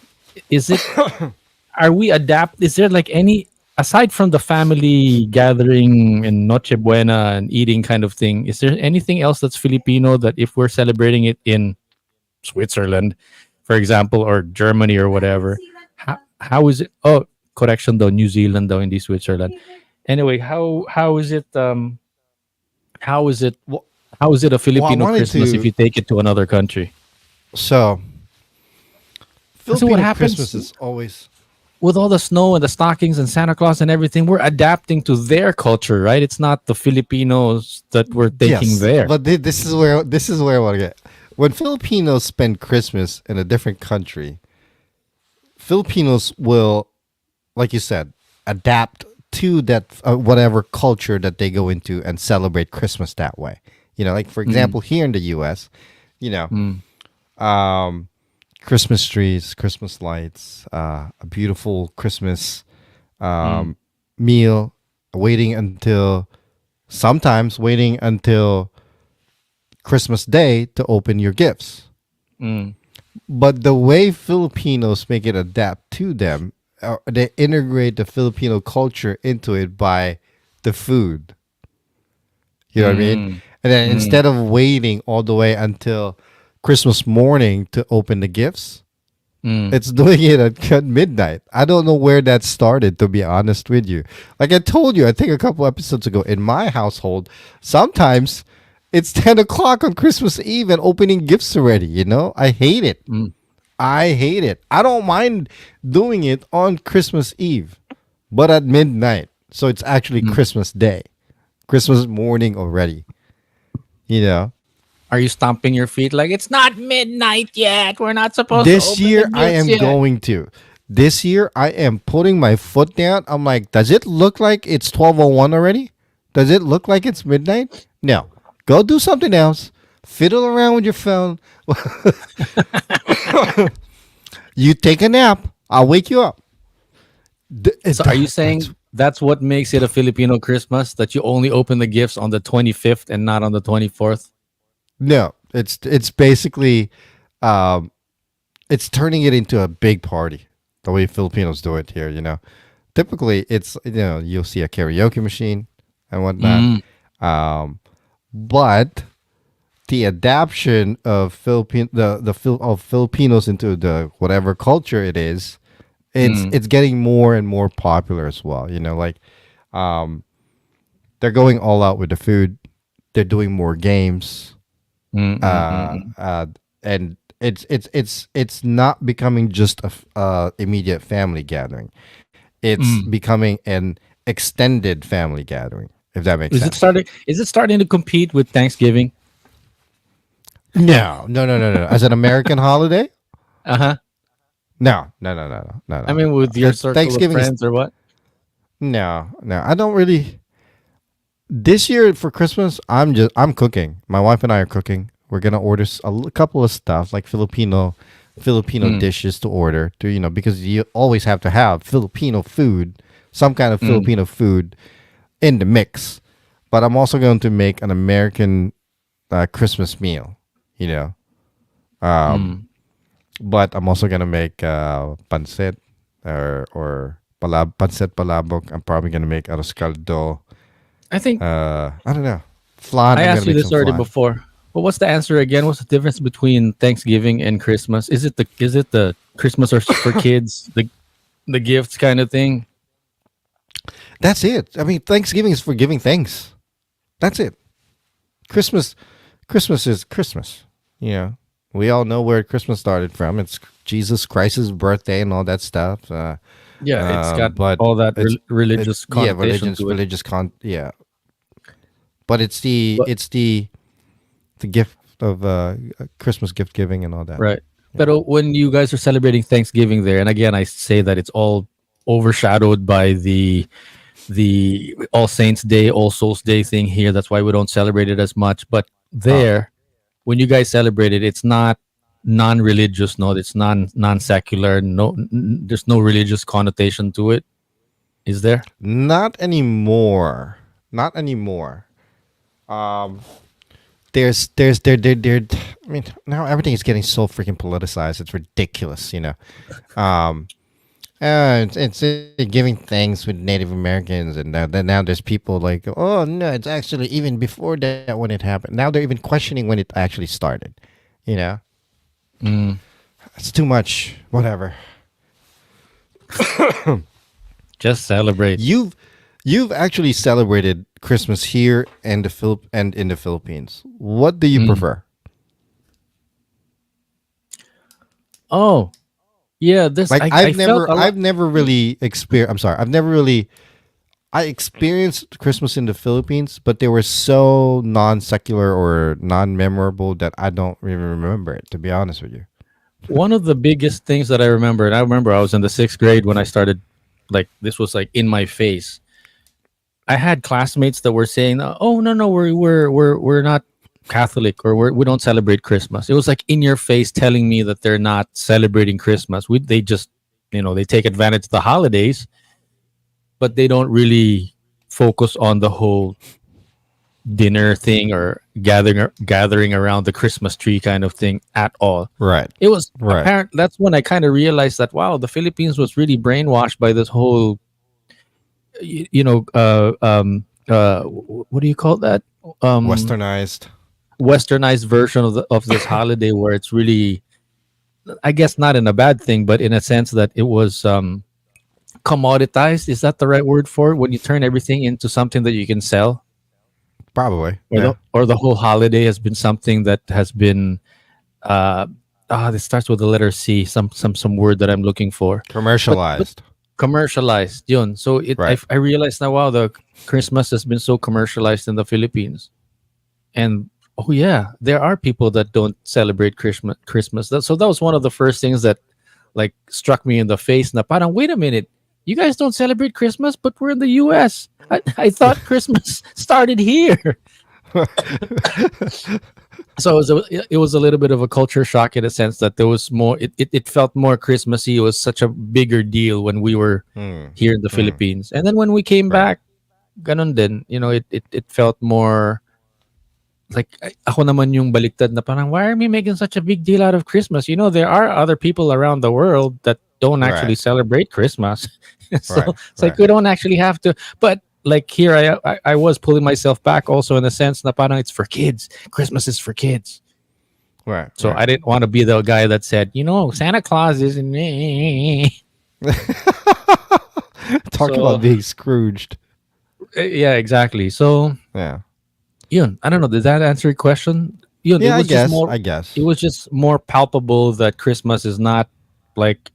are we adapt? Is there like any aside from the family gathering and Noche Buena and eating kind of thing? Is there anything else that's Filipino that if we're celebrating it in Switzerland, for example, or Germany or whatever, how is it? Oh, correction though, New Zealand though, in the Switzerland. Anyway, how is it? How is it? Well, How is it a I Filipino wanted Christmas if to. you take it to another country? So So what Filipino happens Christmas is always. with all the snow and the stockings and Santa Claus and everything? We're adapting to their culture, right? It's not the Filipinos that we're taking Yes, there. but this is where I want to get. When Filipinos spend Christmas in a different country, Filipinos will, like you said, adapt to that whatever culture that they go into and celebrate Christmas that way. Like for Mm, example, here in the U.S., you know, mm, um, Christmas trees, Christmas lights, a beautiful Christmas mm, um, meal, sometimes waiting until Christmas Day to open your gifts. mm, But the way Filipinos make it adapt to them, they integrate the Filipino culture into it by the food. You know what I mean? mm, And then mm, instead of waiting all the way until Christmas morning to open the gifts, mm, it's doing it at midnight. I don't know where that started, to be honest with you. Like I told you, I think a couple episodes ago, in my household, sometimes it's 10 o'clock on Christmas Eve and opening gifts already. I hate it. mm, I hate it. I don't mind doing it on Christmas Eve, but at midnight. So it's actually mm. Christmas Day, Christmas morning already. You know, Are you stomping your feet like it's not midnight yet? We're not supposed to this open the year I gifts am yet. going to. This year I am putting my foot down. I'm like, does it look like it's 12:01 already? Does it look like it's midnight? No. Go do something else. Fiddle around with your phone. You take a nap. I'll wake you up. So are you saying that's what makes it a Filipino Christmas that you only open the gifts on the 25th and not on the 24th? No, it's basically um, it's turning it into a big party. The way Filipinos do it here. Typically it's you'll see a karaoke machine and whatnot. Mm, Um, but the adaptation of of Filipinos into the whatever culture it is, it's mm, it's getting more and more popular as well. Like um, they're going all out with the food. They're doing more games. mm, mm, mm, uh, mm. uh, and it's not becoming just a immediate family gathering. It's Mm. becoming an extended family gathering, if that makes Is it sense. starting? Is it starting to compete with Thanksgiving? No, no, no, no, no. As an American holiday, Uh huh. no, no, no, no, no, no, I no, mean, no. with your circle of Thanksgiving is friends or what? no, no. I don't really. This year for Christmas, I'm cooking. My wife and I are cooking. We're gonna order a couple of stuff like Filipino Filipino Mm, dishes to order to because you always have to have Filipino food, some kind of mm, Filipino food in the mix. But I'm also going to make an American Christmas meal, you know. Um, mm. but I'm also gonna make pancit or pancit palabok. I'm probably gonna make arroz caldo. I think I don't know. Flan. I I'm gonna asked you make this some already flan. before. But what's the answer again? What's the difference between Thanksgiving and Christmas? Is it the Christmas or for kids, the gifts kind of thing? That's it. I mean, Thanksgiving is for giving thanks. That's it. Christmas, Christmas is Christmas. You know, we all know where Christmas started from. It's Jesus Christ's birthday and all that stuff. Yeah, it's got But all that it's religious yeah, connotation to it. yeah. But it's the But it's the gift of Christmas gift giving and all that. right. Yeah. But when you guys are celebrating Thanksgiving there, and again, I say that it's all overshadowed by the All Saints Day, All Souls Day thing here. That's why we don't celebrate it as much. But Oh, there, when you guys celebrate it, it's not non-religious. No, it's non-secular. No, there's no religious connotation to it. Is there? not anymore. Not anymore. Um, there. I mean, now everything is getting so freaking politicized. It's ridiculous, Um, it's giving thanks with Native Americans, and now there's people like, oh no, it's actually even before that when it happened. Now they're even questioning when it actually started. You know, Mm, it's too much. Whatever. just celebrate. You've actually celebrated Christmas here and and in the Philippines. What do you Mm. prefer? Oh, yeah. This Like I felt a lot. I've never really experienced. I'm sorry, I've never really. I experienced Christmas in the Philippines, but they were so non secular or non memorable that I don't even remember it. To be honest with you. One of the biggest things that I remember, and I remember I was in the sixth grade when I started, like this was like in my face. I had classmates that were saying, "Oh no, no, we're not Catholic or we don't celebrate Christmas." It was like in your face telling me that they're not celebrating Christmas. They just, they take advantage of the holidays, but they don't really focus on the whole dinner thing or gathering around the Christmas tree kind of thing at all. Right. It was Right. apparent. That's when I kind of realized that wow, the Philippines was really brainwashed by this whole, what do you call that? Um, Westernized. Westernized version of this holiday where it's really, I guess, not in a bad thing, but in a sense that it was commoditized. Is that the right word for it? When you turn everything into something that you can sell, Probably. or Yeah. the whole holiday has been something that has been uh this starts with the letter C, some word that I'm looking for. But Commercialized. commercialized, yun. So Right. I realized now, wow, the Christmas has been so commercialized in the Philippines. And oh yeah, there are people that don't celebrate Christmas. So that was one of the first things that like struck me in the face. Na parang, wait a minute, you guys don't celebrate Christmas, but we're in the US. I thought Christmas started here. So it was a little bit of a culture shock in a sense that there was more. It felt more Christmassy. It was such a bigger deal when we were Hmm. here in the Hmm. Philippines, and then when we came Right. back, ganun din. It felt more like ako naman yung baliktad na parang why are we making such a big deal out of Christmas? There are other people around the world that don't actually Right. celebrate Christmas. So Right. it's like Right. we don't actually have to. But like here, I was pulling myself back also in a sense na parang it's for kids. Christmas is for kids. Right. So Right. I didn't want to be the guy that said, Santa Claus isn't me. Talk about So being Scrooged. yeah, exactly. So Yeah. yun, I don't know. Did that answer your question? Yun, Yeah. I guess. I it guess. was just more palpable that Christmas is not like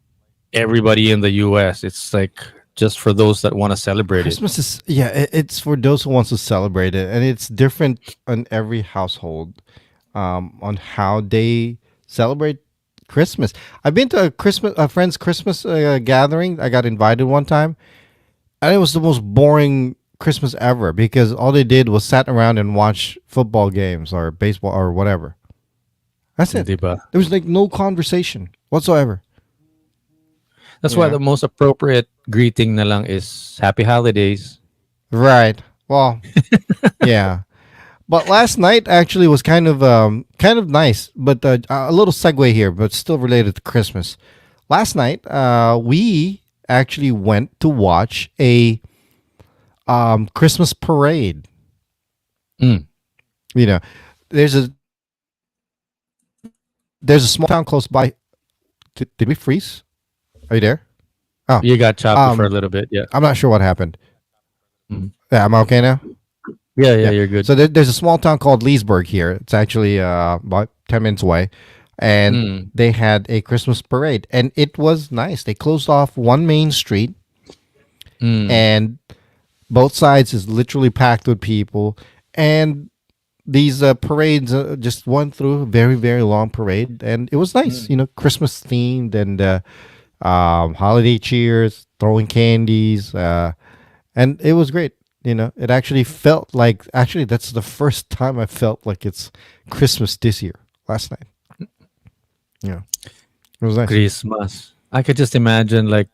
everybody in the US. It's like just for those that want to celebrate it. Christmas is it's for those who wants to celebrate it, and it's different in every household, on how they celebrate Christmas. I've been to a friend's Christmas gathering. I got invited one time, and it was the most boring Christmas ever because all they did was sat around and watch football games or baseball or whatever. That's it. Di ba? There was like no conversation whatsoever. That's why Yeah. the most appropriate greeting na lang is Happy Holidays. Right. Well, yeah. But last night actually was kind of nice, but a little segue here, but still related to Christmas. Last night, we actually went to watch a Christmas parade. Mm. You know, there's a small town close by. Did we freeze? Are you there? Oh, You got choppy for a um, little bit. Yeah. I'm not sure what happened. Mm. Yeah, am I okay now? Yeah, Yeah. you're good. So there's a small town called Leesburg here. It's actually about 10 minutes away, and Mm. they had a Christmas parade, and it was nice. They closed off one main street, Mm. and both sides is literally packed with people, and these parades just went through a very very long parade, and it was nice. Mm. Christmas themed and holiday cheers, throwing candies, and it was great. It actually felt like that's the first time I felt like it's Christmas this year. Last night, yeah, it was nice. Christmas. I could just imagine like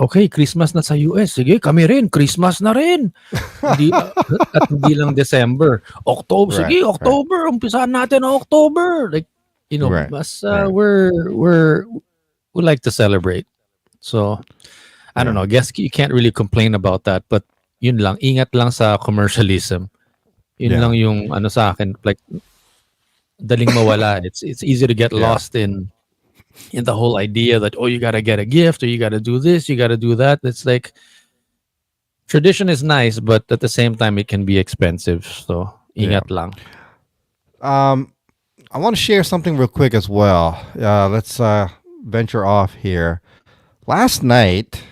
okay, Christmas na sa US. Sige, kami rin, Christmas na rin. Hindi at hindi lang December. October, Right, sige, right, October, umpisahan natin ang October. Like, right, mas right. we like to celebrate. So, I don't Yeah, know. I guess you can't really complain about that, but yun lang, ingat lang sa commercialism. Yun yeah, lang yung ano sa akin, like daling mawala. It's easy to get yeah, lost in the whole idea that you got to get a gift or you got to do this, you got to do that. It's like tradition is nice, but at the same time it can be expensive. So yeah. ingat lang. Um, I want to share something real quick as well. Let's venture off here. Last night,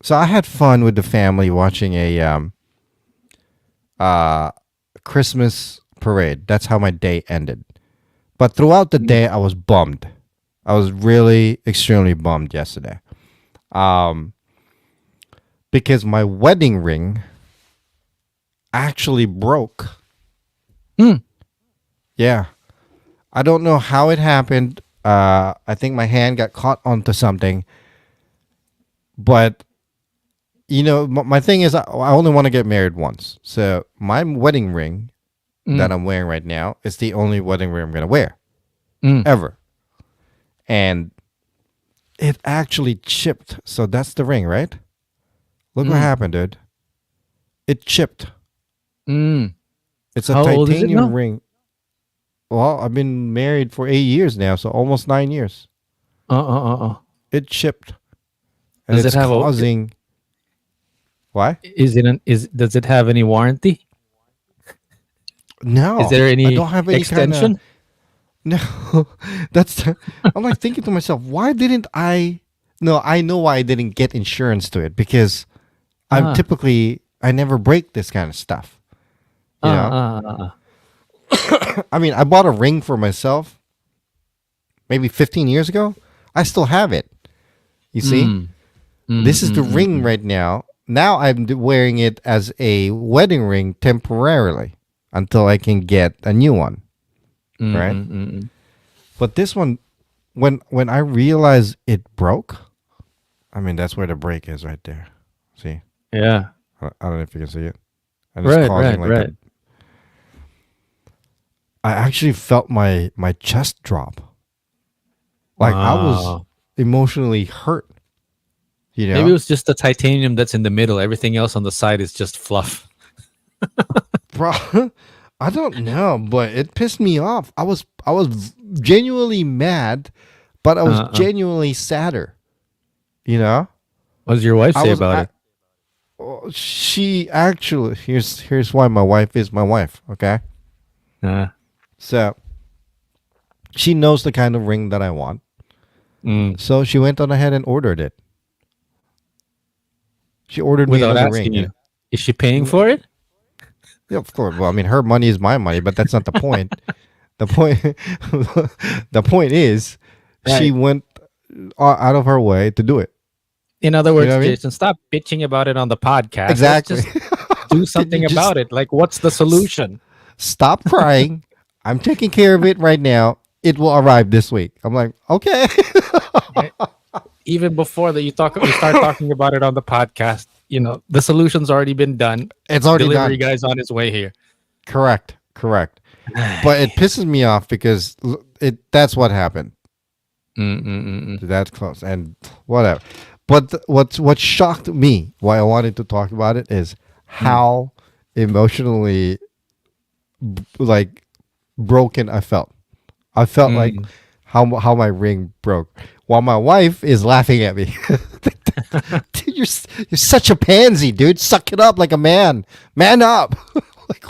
so I had fun with the family watching a uh Christmas parade. That's how my day ended. But throughout the day, I was bummed. I was really extremely bummed yesterday. Um, because my wedding ring actually broke. Mm. Yeah. I don't know how it happened. I think my hand got caught onto something. But, my thing is, I only want to get married once. So my wedding ring that Mm. I'm wearing right now is the only wedding ring I'm going to wear Mm. ever. And it actually chipped. So that's the ring, right? Look what Mm. happened, dude. It chipped. Mm. It's a How old is it titanium now? ring. Well, I've been married for 8 years now, so almost 9 years. It chipped. And Does it it's have a causing. Why? does it have any warranty? Is No, there I any don't have any kind of. extension? No, I'm like thinking to myself, why didn't I? No, I know why I didn't get insurance to it because Ah. I never break this kind of stuff. You know, Ah, ah, ah, I mean, I bought a ring for myself maybe 15 years ago. I still have it. You see, Mm. Mm, this is the mm, mm, ring mm. right now. Now I'm wearing it as a wedding ring temporarily until I can get a new one, Mm, right? mm, mm, mm. But this one, when I realized it broke, I mean that's where the break is right there. See, Yeah. I don't know if you can see it, and it's Right, causing right, like right. a. I actually felt my chest drop. Like I was Wow. emotionally hurt. You Maybe it know, was just the titanium that's in the middle. Everything else on the side is just fluff. bro. I don't know, but it pissed me off. I was genuinely mad, but I was Uh-uh. genuinely sadder. You know, What does your wife I say was. about it? She actually here's why my wife is my wife. Okay, Uh, so she knows the kind of ring that I want. mm. So she went on ahead and ordered it. She ordered me Without another ring. asking you, is she paying for it? Yeah, of course. Well, I mean, her money is my money, but that's not the point. The point, the point is, she Right. went out of her way to do it. In other You words, know what I mean? Jason, stop bitching about it on the podcast. Let's Exactly. just do Can something you just about it. Like, what's the solution? stop crying? I'm taking care of it right now. it will arrive this week. I'm like, okay. Right? Even before that, you start talking about it on the podcast. The solution's already been done. It's already Delivery done. guy's on his way here. Correct. But it pisses me off because that's what happened. Mm-mm-mm. That's close and whatever. But what shocked me, why I wanted to talk about it, is how emotionally like broken I felt. I felt like how my ring broke, while my wife is laughing at me. Dude, you're such a pansy, dude. Suck it up like a man. Man up. Like,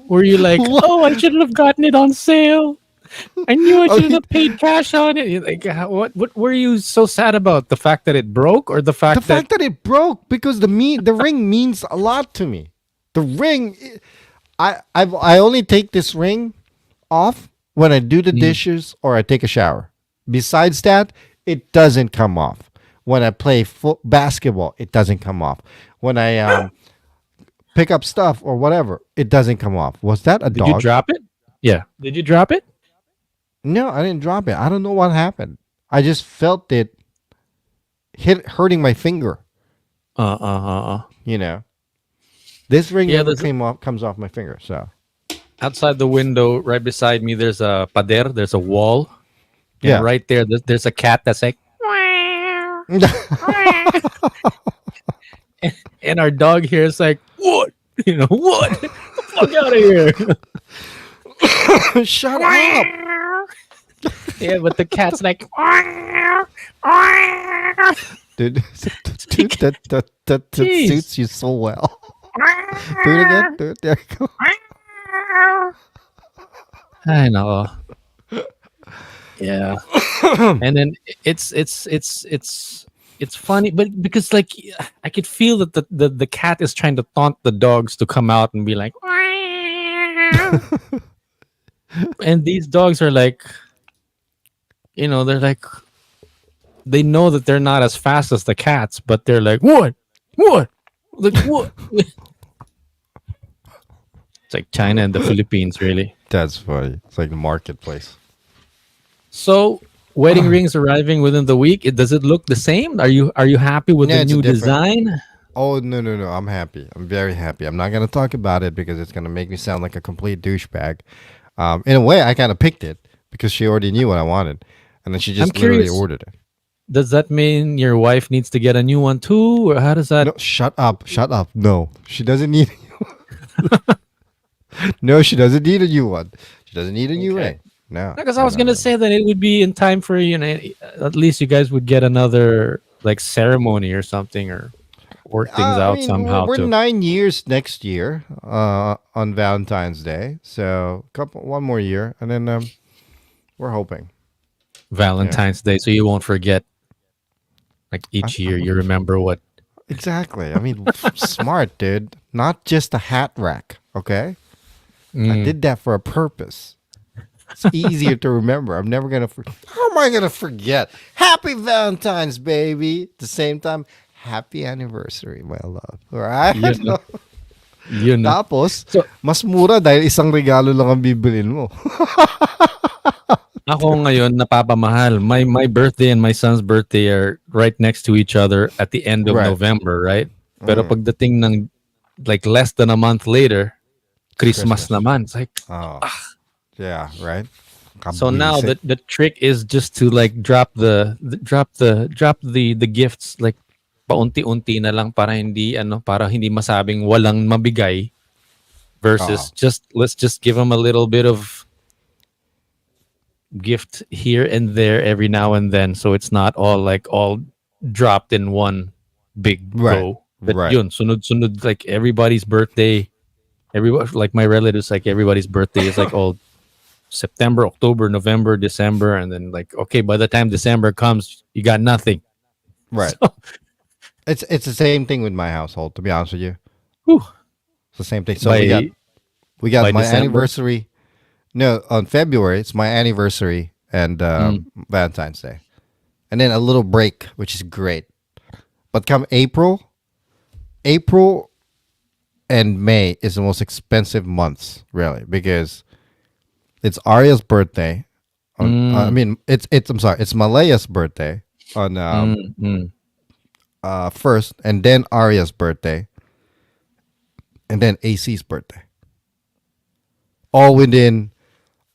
Were you like, what? oh, I shouldn't have gotten it on sale. I knew I Oh, shouldn't have paid cash on it. You're like, what were you so sad about? The fact that it broke, or the the fact that fact that it broke, because the ring means a lot to me. The ring, I only take this ring off when I do the dishes or I take a shower. Besides that, it doesn't come off. When I play basketball, it doesn't come off. When I pick up stuff or whatever, it doesn't come off. Was that a did you dog? drop it? Yeah. Did you drop it? No, I didn't drop it. I don't know what happened. I just felt it hurting my finger. You know, this ring Yeah, never there's comes off my finger. So outside the window, right beside me. There's a pader. There's a wall, and yeah. right there's a cat that's like, and our dog here is like, what? What? Get the fuck out of here! Shut up. Yeah, but the cat's like, Dude, dude, that Jeez. suits you so well. Do it again. Do it. There you go. I know. Yeah, and then it's funny, but because like I could feel that the cat is trying to taunt the dogs to come out and be like, and these dogs are like, they're like, they know that they're not as fast as the cats, but they're like, what, like what? It's like China and the Philippines, really. That's funny. It's like the marketplace. So wedding rings arriving within the week. Does it look the same? Are you happy with Yeah, the it's a new different- design? Oh no. I'm happy. I'm very happy. I'm not gonna talk about it because it's gonna make me sound like a complete douchebag. In a way, I kind of picked it because she already knew what I wanted, and then she just I'm literally curious. ordered it. Does that mean your wife needs to get a new one too, or how does that? No, shut up. No, she doesn't need. No, she doesn't need a new one. She doesn't need a new Okay. ring. No, Because no, I was no, gonna no. say that it would be in time for at least you guys would get another like ceremony or something, or work things I out mean, somehow we're too. 9 years next year on Valentine's Day, so one more year, and then we're hoping. Valentine's Day, so you won't forget. Like each year, you remember what. Exactly. I mean, smart dude. Not just a hat rack. Okay, I did that for a purpose. It's easier to remember. I'm never gonna. How am I gonna forget? Happy Valentine's, baby. At the same time, happy anniversary, my love. All right. Yun, no? Yun, no? Tapos, So- mas mura dahil isang regalo lang ang bibilin mo. Ako ngayon napapamahal. My birthday and my son's birthday are right next to each other at the end of Right. November, right? Pero pagdating ng like less than a month later, Christmas naman. It's like, Oh, yeah, right. so now the trick is just to like drop the gifts like paunti-unti na lang para hindi masabing walang mabigay versus let's just give them a little bit of gift here and there every now and then, so it's not all dropped in one big Right, go. But right. yun, sunod like everybody's birthday, like my relatives, like everybody's birthday is like all September, October, November, December, and then like okay, by the time December comes, you got nothing. Right. So, It's the same thing with my household. To be honest with you, whew, it's the same thing. So by we got by my December? anniversary. No, on February it's my anniversary and Valentine's Day, and then a little break, which is great. But come April and May is the most expensive months, really, because it's Arya's birthday On I Mm, mean, it's I'm sorry, it's Malaya's birthday on mm. first, and then Arya's birthday, and then AC's birthday. All within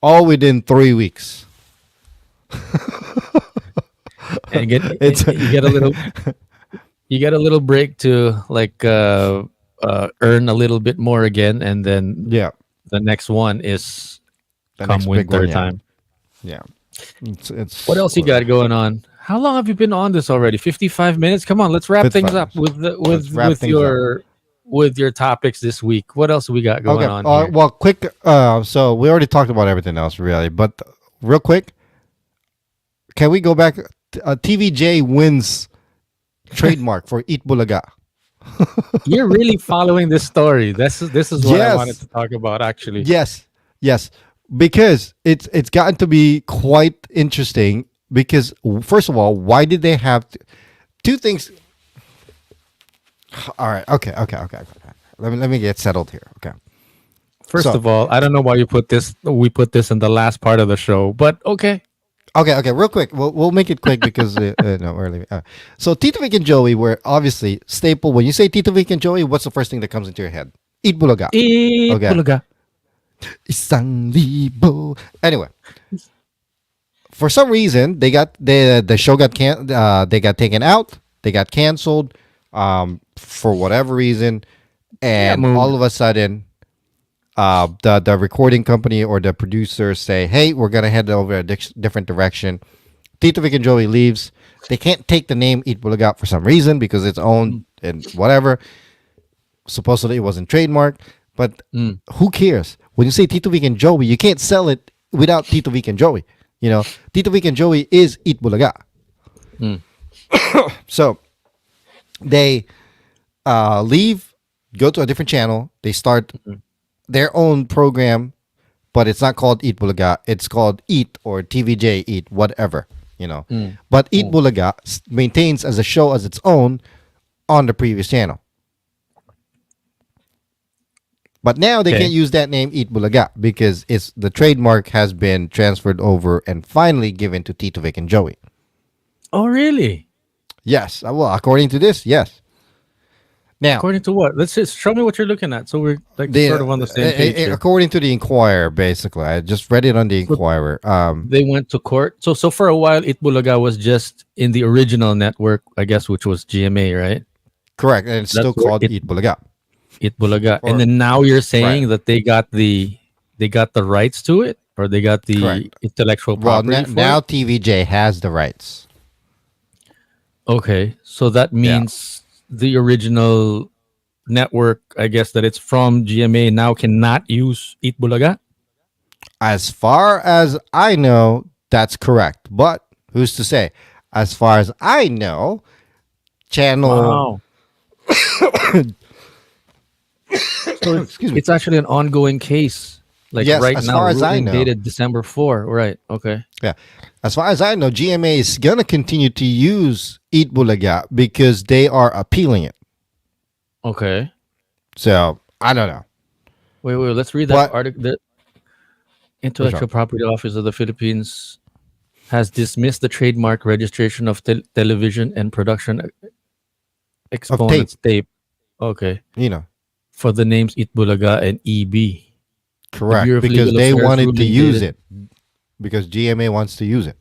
3 weeks. And get It's you get a little break to like earn a little bit more again, and then yeah, the next one is the come next big winter one. Yeah, time. yeah. What It's else you got going on? How long have you been on this already? 55 minutes. Come on, let's wrap things 55 up minutes. with Let's wrap things up. with your topics this week. What else we got going Okay. on here? Well, quick. So we already talked about everything else, really. But real quick, can we go back? TVJ wins trademark for Eat Bulaga. You're really following this story. This is what I wanted Yes. to talk about actually. Yes. Yes. Because it's gotten to be quite interesting. Because first of all, why did they have two things? All right. Okay. Let me get settled here. Okay. First So of all, I don't know why we put this in the last part of the show, but okay. okay. Real quick, we'll make it quick because no early. So Tito Vic and Joey were obviously staple. When you say Tito Vic and Joey, what's the first thing that comes into your head? Eat bulaga. Eat Okay. bulaga. Isang libo. Anyway, for some reason the show they got taken out. They got canceled for whatever reason, Yeah, and moved. all of a sudden the recording company or the producers say, "Hey, we're gonna head over a different direction." Tito Vic and Joey leaves. They can't take the name Eat Bulaga for some reason because it's owned and whatever. Supposedly it wasn't trademarked, but Mm, who cares? When you say Tito Vic and Joey, you can't sell it without Tito Vic and Joey. You know, Tito Vic and Joey is Eat Bulaga. mm. So they leave, go to a different channel. They start their own program, but it's not called Eat Bulaga. It's called Eat or TVJ Eat, whatever, you know. Mm. But Eat Bulaga maintains as a show as its own on the previous channel. But now they Okay. can't use that name Eat Bulaga because it's the trademark has been transferred over and finally given to Tito Vic and Joey. Oh, really? Yes, well, according to this, yes. Now, According to what? Let's just show me what you're looking at, so we're like the sort of on the same page here. according to the Inquirer, basically, I just read it on the So Inquirer. they went to court. So for a while, Itbulaga was just in the original network, I guess, which was GMA, right? Correct, and it's That's still where called Eat Bulaga. Itbulaga, and Or then now you're right, saying that they got the rights to it, or they got the correct. intellectual Well, property for now it. TVJ has the rights. Okay, so that Yeah, means the original network, I guess, that it's from GMA now cannot use Itbulaga. as far as I know, that's correct. But who's to say? As far as I know, channel. Wow. So Excuse me. it's actually an ongoing case. Like Yes, right as now, far as I ruling know. dated December 4. Right. Okay. Yeah. As far as I know, GMA is going to continue to use Eat Bulaga because they are appealing it. Okay. So, I don't know. Wait. Let's read that But, article. The which one? Intellectual Property Office of the Philippines has dismissed the trademark registration of television and production Of tape, exponents tape. Okay. you know. For the names Itbulaga and EB. The Correct. Bureau of Because Legal they Affairs wanted to ruling use dated. it. Because GMA wants to use it.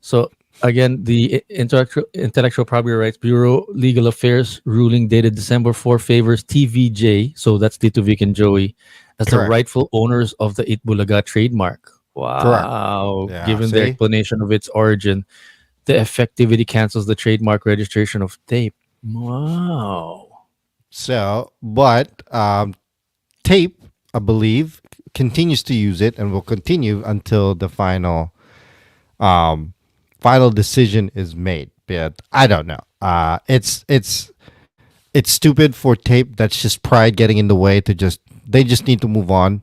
So again, the Intellectual Property Rights Bureau Legal Affairs ruling dated December 4 favors TVJ, so that's Tito Vic and Joey, as the Correct. rightful owners of the Itbulaga trademark. Correct. Wow. Yeah, Given their see? explanation of its origin, the effectivity cancels the trademark registration of tape. Wow. So, but tape, I believe, continues to use it and will continue until the um final decision is made. But I don't know. It's stupid for tape. That's just pride getting in the way to just they just need to move on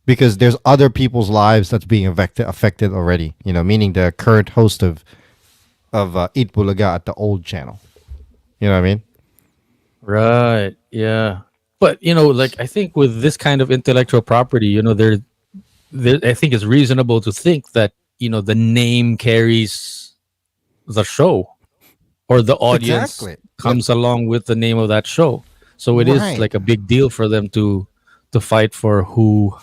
because there's other people's lives that's being affected already. You know, meaning the current host of Eat Bulaga at the old channel. You know what I mean? Right. Yeah. But like I think with this kind of intellectual property, there I think it's reasonable to think that the name carries the show, or the audience Exactly. comes along with the name of that show. So it is Right. like a big deal for them to fight for who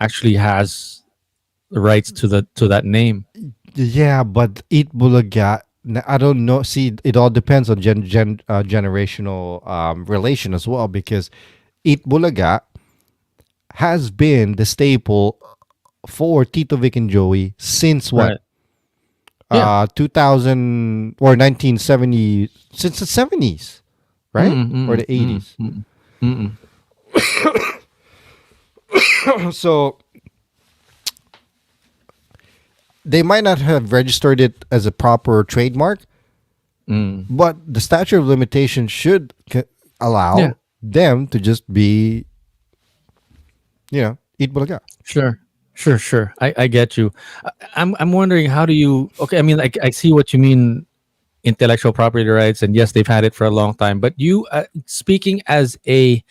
actually has the rights to that name. Yeah, but Eat Bulaga, I don't know. See, it all depends on generational relation as well, because Eat Bulaga has been the staple for Tito Vic and Joey since what? Right. Yeah. 2000 or 1970, since the 70s, right? Mm, Or mm, the mm, 80s. mm, mm, So they might not have registered it as a proper trademark, mm. but the statute of limitation should Yeah. allow them to just be, Eat Bulaga. Sure. Sure. Sure. I get you. I'm wondering, how do you? Okay. I mean, I see what you mean. Intellectual property rights, and yes, they've had it for a long time. But you, speaking as a An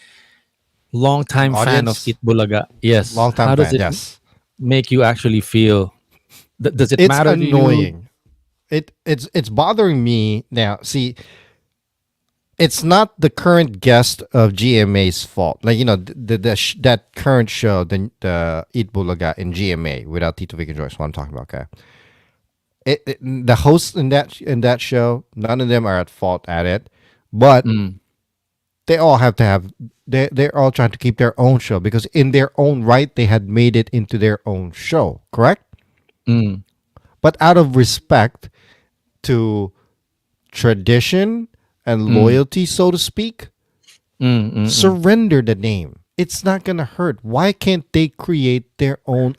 longtime fan of audience, Itbulaga, yes, long time how does fan, it yes. make you actually feel? Does it It's matter to you? annoying. It's bothering me now. See, it's not the current guest of GMA's fault. Like, that current show, the Eat Bulaga in GMA without Tito Vic and Joyce. What I'm talking about, okay? The hosts in that show, none of them are at fault at it, but Mm, they all have to have. They're all trying to keep their own show because in their own right they had made it into their own show, correct? mm, But out of respect to tradition and mm, loyalty, so to speak, mm, mm, mm, surrender the name. It's not gonna hurt. Why can't they create their own?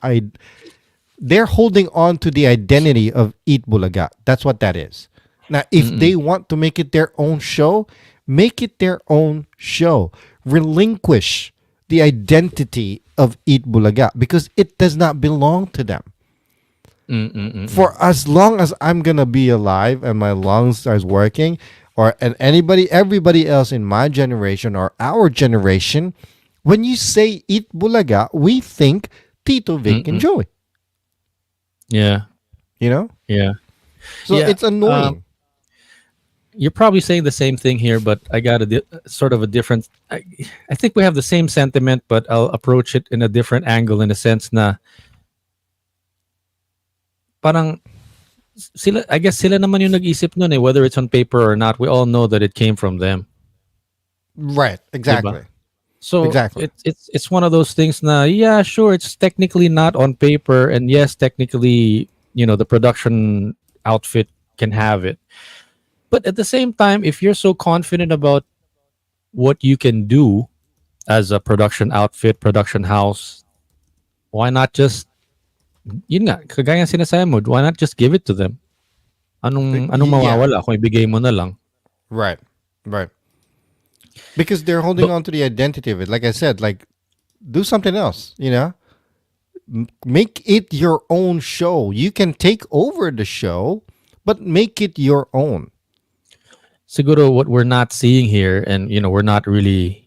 They're holding on to the identity of Eat Bulaga. That's what that is. Now, if mm, they want to make it their own show, make it their own show. Relinquish the identity of Eat Bulaga because it does not belong to them. mm, mm, mm. For as long as I'm gonna be alive and my lungs are working, and everybody else in my generation or our generation, when you say Eat Bulaga, we think Tito, Vic, and Mm-mm. Joey. Yeah, You know, yeah, so yeah. it's annoying. You're probably saying the same thing here, but I got sort of a different. I think we have the same sentiment, but I'll approach it in a different angle, in a sense na parang sila. I guess sila naman yung nag-isip nun eh, whether it's on paper or not. We all know that it came from them, Right? diba? Exactly. So Exactly. it's one of those things na, yeah, sure, it's technically not on paper, and yes, technically, the production outfit can have it. But at the same time, if you're so confident about what you can do as a production outfit, production house, why not just, yun nga, kagaya ng sinasabi mo, why not just give it to them? Anong Yeah. mawawala kung ibigay mo na lang? Right. Right. Because they're holding But on to the identity of it. Like I said, like do something else. Make it your own show. You can take over the show, but make it your own. siguro what we're not seeing here, and we're not really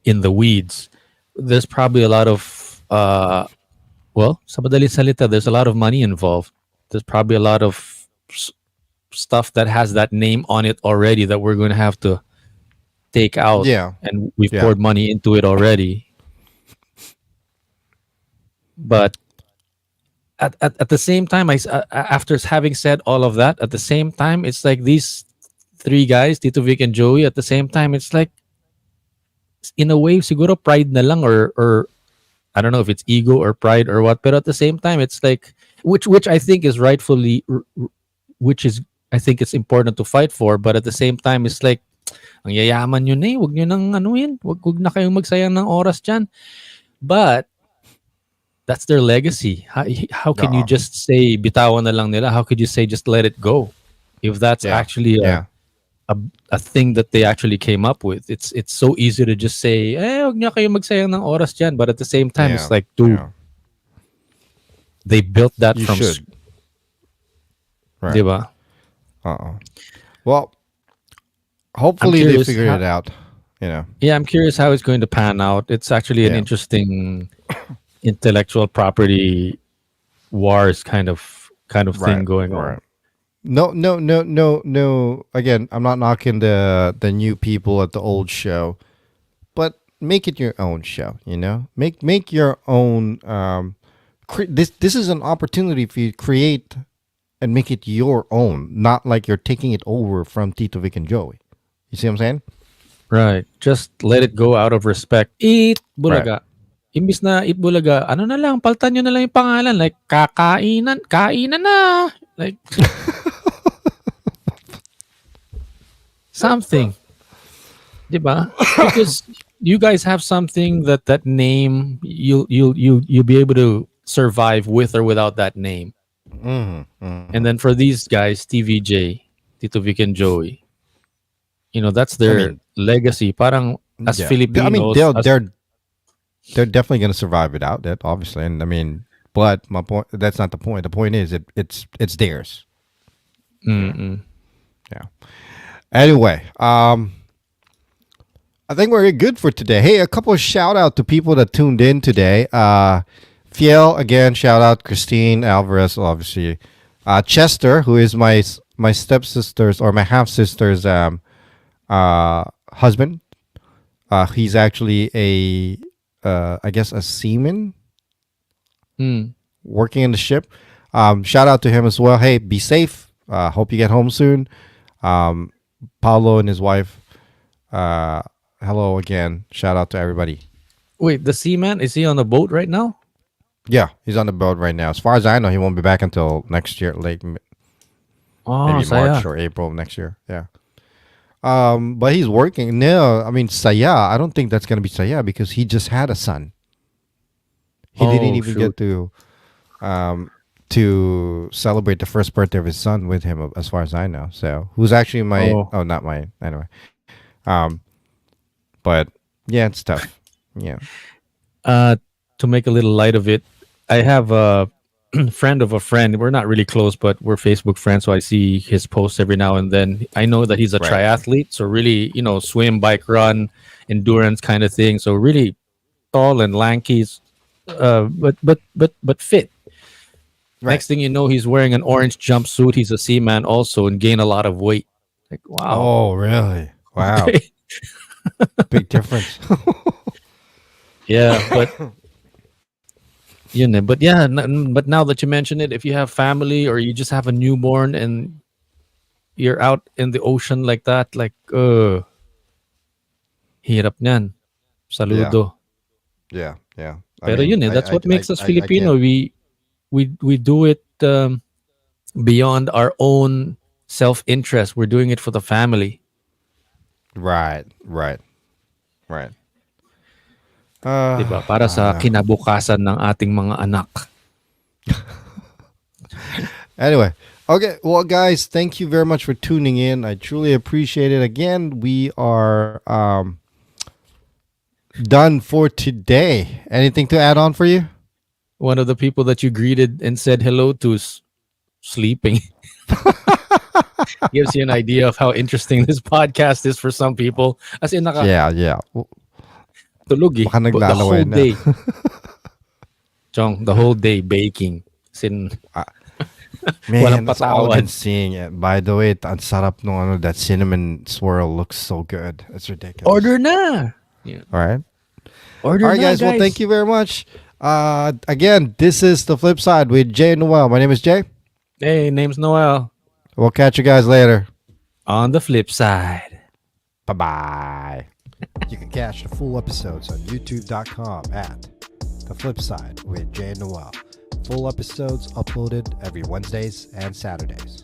in the weeds, there's probably a lot of, well, sa madaling salita, there's a lot of money involved. There's probably a lot of stuff that has that name on it already that we're going to have to take out, Yeah. and we've Yeah. poured money into it already. But at the same time, after having said all of that, at the same time, it's like these three guys, Tito, Vic, and Joey, at the same time, it's like, in a way, siguro pride na lang, or I don't know if it's ego or pride or what, but at the same time, it's like, which I think is rightfully, which is, I think it's important to fight for, but at the same time, it's like, ang yayaman nyo na eh, wag nyo nang ano yun, wag na kayong magsayang ng oras dyan. But that's their legacy. How can you Uh-uh. just say bitawan na lang nila? How could you say just let it go if that's Yeah. actually Yeah. a thing that they actually came up with? It's so easy to just say, wag niya kayo magsayang ng oras dyan. But at the same time, Yeah. it's like, dude, Yeah. they built that You from, should. Right. diba? Well, I'm hopefully they curious. figured it out. You know. Yeah, I'm curious how it's going to pan out. It's actually an Yeah. interesting intellectual property wars kind of kind of thing Right. going Right. on. No, no, no, no, no. Again, I'm not knocking the new people at the old show, but make it your own show. You know, make your own. This is an opportunity for you to create and make it your own, not like you're taking it over from Tito Vic and Joey. You see what I'm saying? Right. Just let it go out of respect. Eat Right. Bulaga. Imbis na Eat Bulaga, ano na lang, paltan nyo na lang yung pangalan. Like, kainan na. Like, something. Diba? Because you guys have something that name, you'll be able to survive with or without that name. And then for these guys, TVJ, Tito Vic and Joey, that's I their mean, legacy. Parang as yeah. I mean, Filipinos, they'll as they're definitely going to survive without that, obviously. And I mean, but my point, that's not the point. The point is it's theirs. Mm-mm. Yeah. Anyway, I think we're good for today. Hey, a couple of shout out to people that tuned in today. Fiel, again, shout out. Christine Alvarez, obviously. Chester, who is my stepsister's or my half sister's husband. He's actually I guess a seaman Mm. working in the ship. Shout out to him as well. Hey, be safe. Hope you get home soon. Paulo and his wife. Hello again. Shout out to everybody. Wait, the seaman, is he on a boat right now? Yeah, he's on the boat right now. As far as I know, he won't be back until next year, Oh, maybe saya. March or April of next year. Yeah. But he's working. No, I mean Saya. I don't think that's gonna be Saya because he just had a son. He didn't Oh, even shoot. get to celebrate the first birthday of his son with him, as far as I know. So who's actually Oh. not my anyway. Um, but yeah, it's tough. Yeah. To make a little light of it, I have a friend of a friend. We're not really close, but we're Facebook friends, so I see his posts every now and then. I know that he's a Right. triathlete, so really, swim, bike, run, endurance kind of thing. So really tall and lanky, but fit. Right. Next thing you know, he's wearing an orange jumpsuit. He's a seaman also, and gain a lot of weight. Like, wow. Oh, really? Wow. Okay. Big difference. Yeah, but but yeah, but now that you mention it, if you have family or you just have a newborn and you're out in the ocean like that, like, hirap niyan. Yeah. Saludo. Yeah. Yeah. I Pero mean, that's what makes us I get Filipino. We do it beyond our own self-interest. We're doing it for the family. right. Right. Right. Diba? Para sa kinabukasan ng ating mga anak. Anyway, okay. Well, guys, thank you very much for tuning in. I truly appreciate it. Again, we are done for today. Anything to add on for you? One of the people that you greeted and said hello to is sleeping. Gives you an idea of how interesting this podcast is for some people. As in, Yeah. tulog eh. Baka The naglalaway whole na. day. Chong, the whole day baking. As in, Man, walang that's all I've been patawad. seeing. It. By the way, ang sarap no ano, that cinnamon swirl looks so good. It's ridiculous. Order na! Yeah. All right. Order All right, na, guys. Well, thank you very much. Again, this is The Flip Side with Jay&Noel. My name is Jay. Hey, name's Noel. We'll catch you guys later. On the flip side. Bye-bye. You can catch the full episodes on youtube.com at The Flip Side with Jay&Noel. Full episodes uploaded every Wednesdays and Saturdays.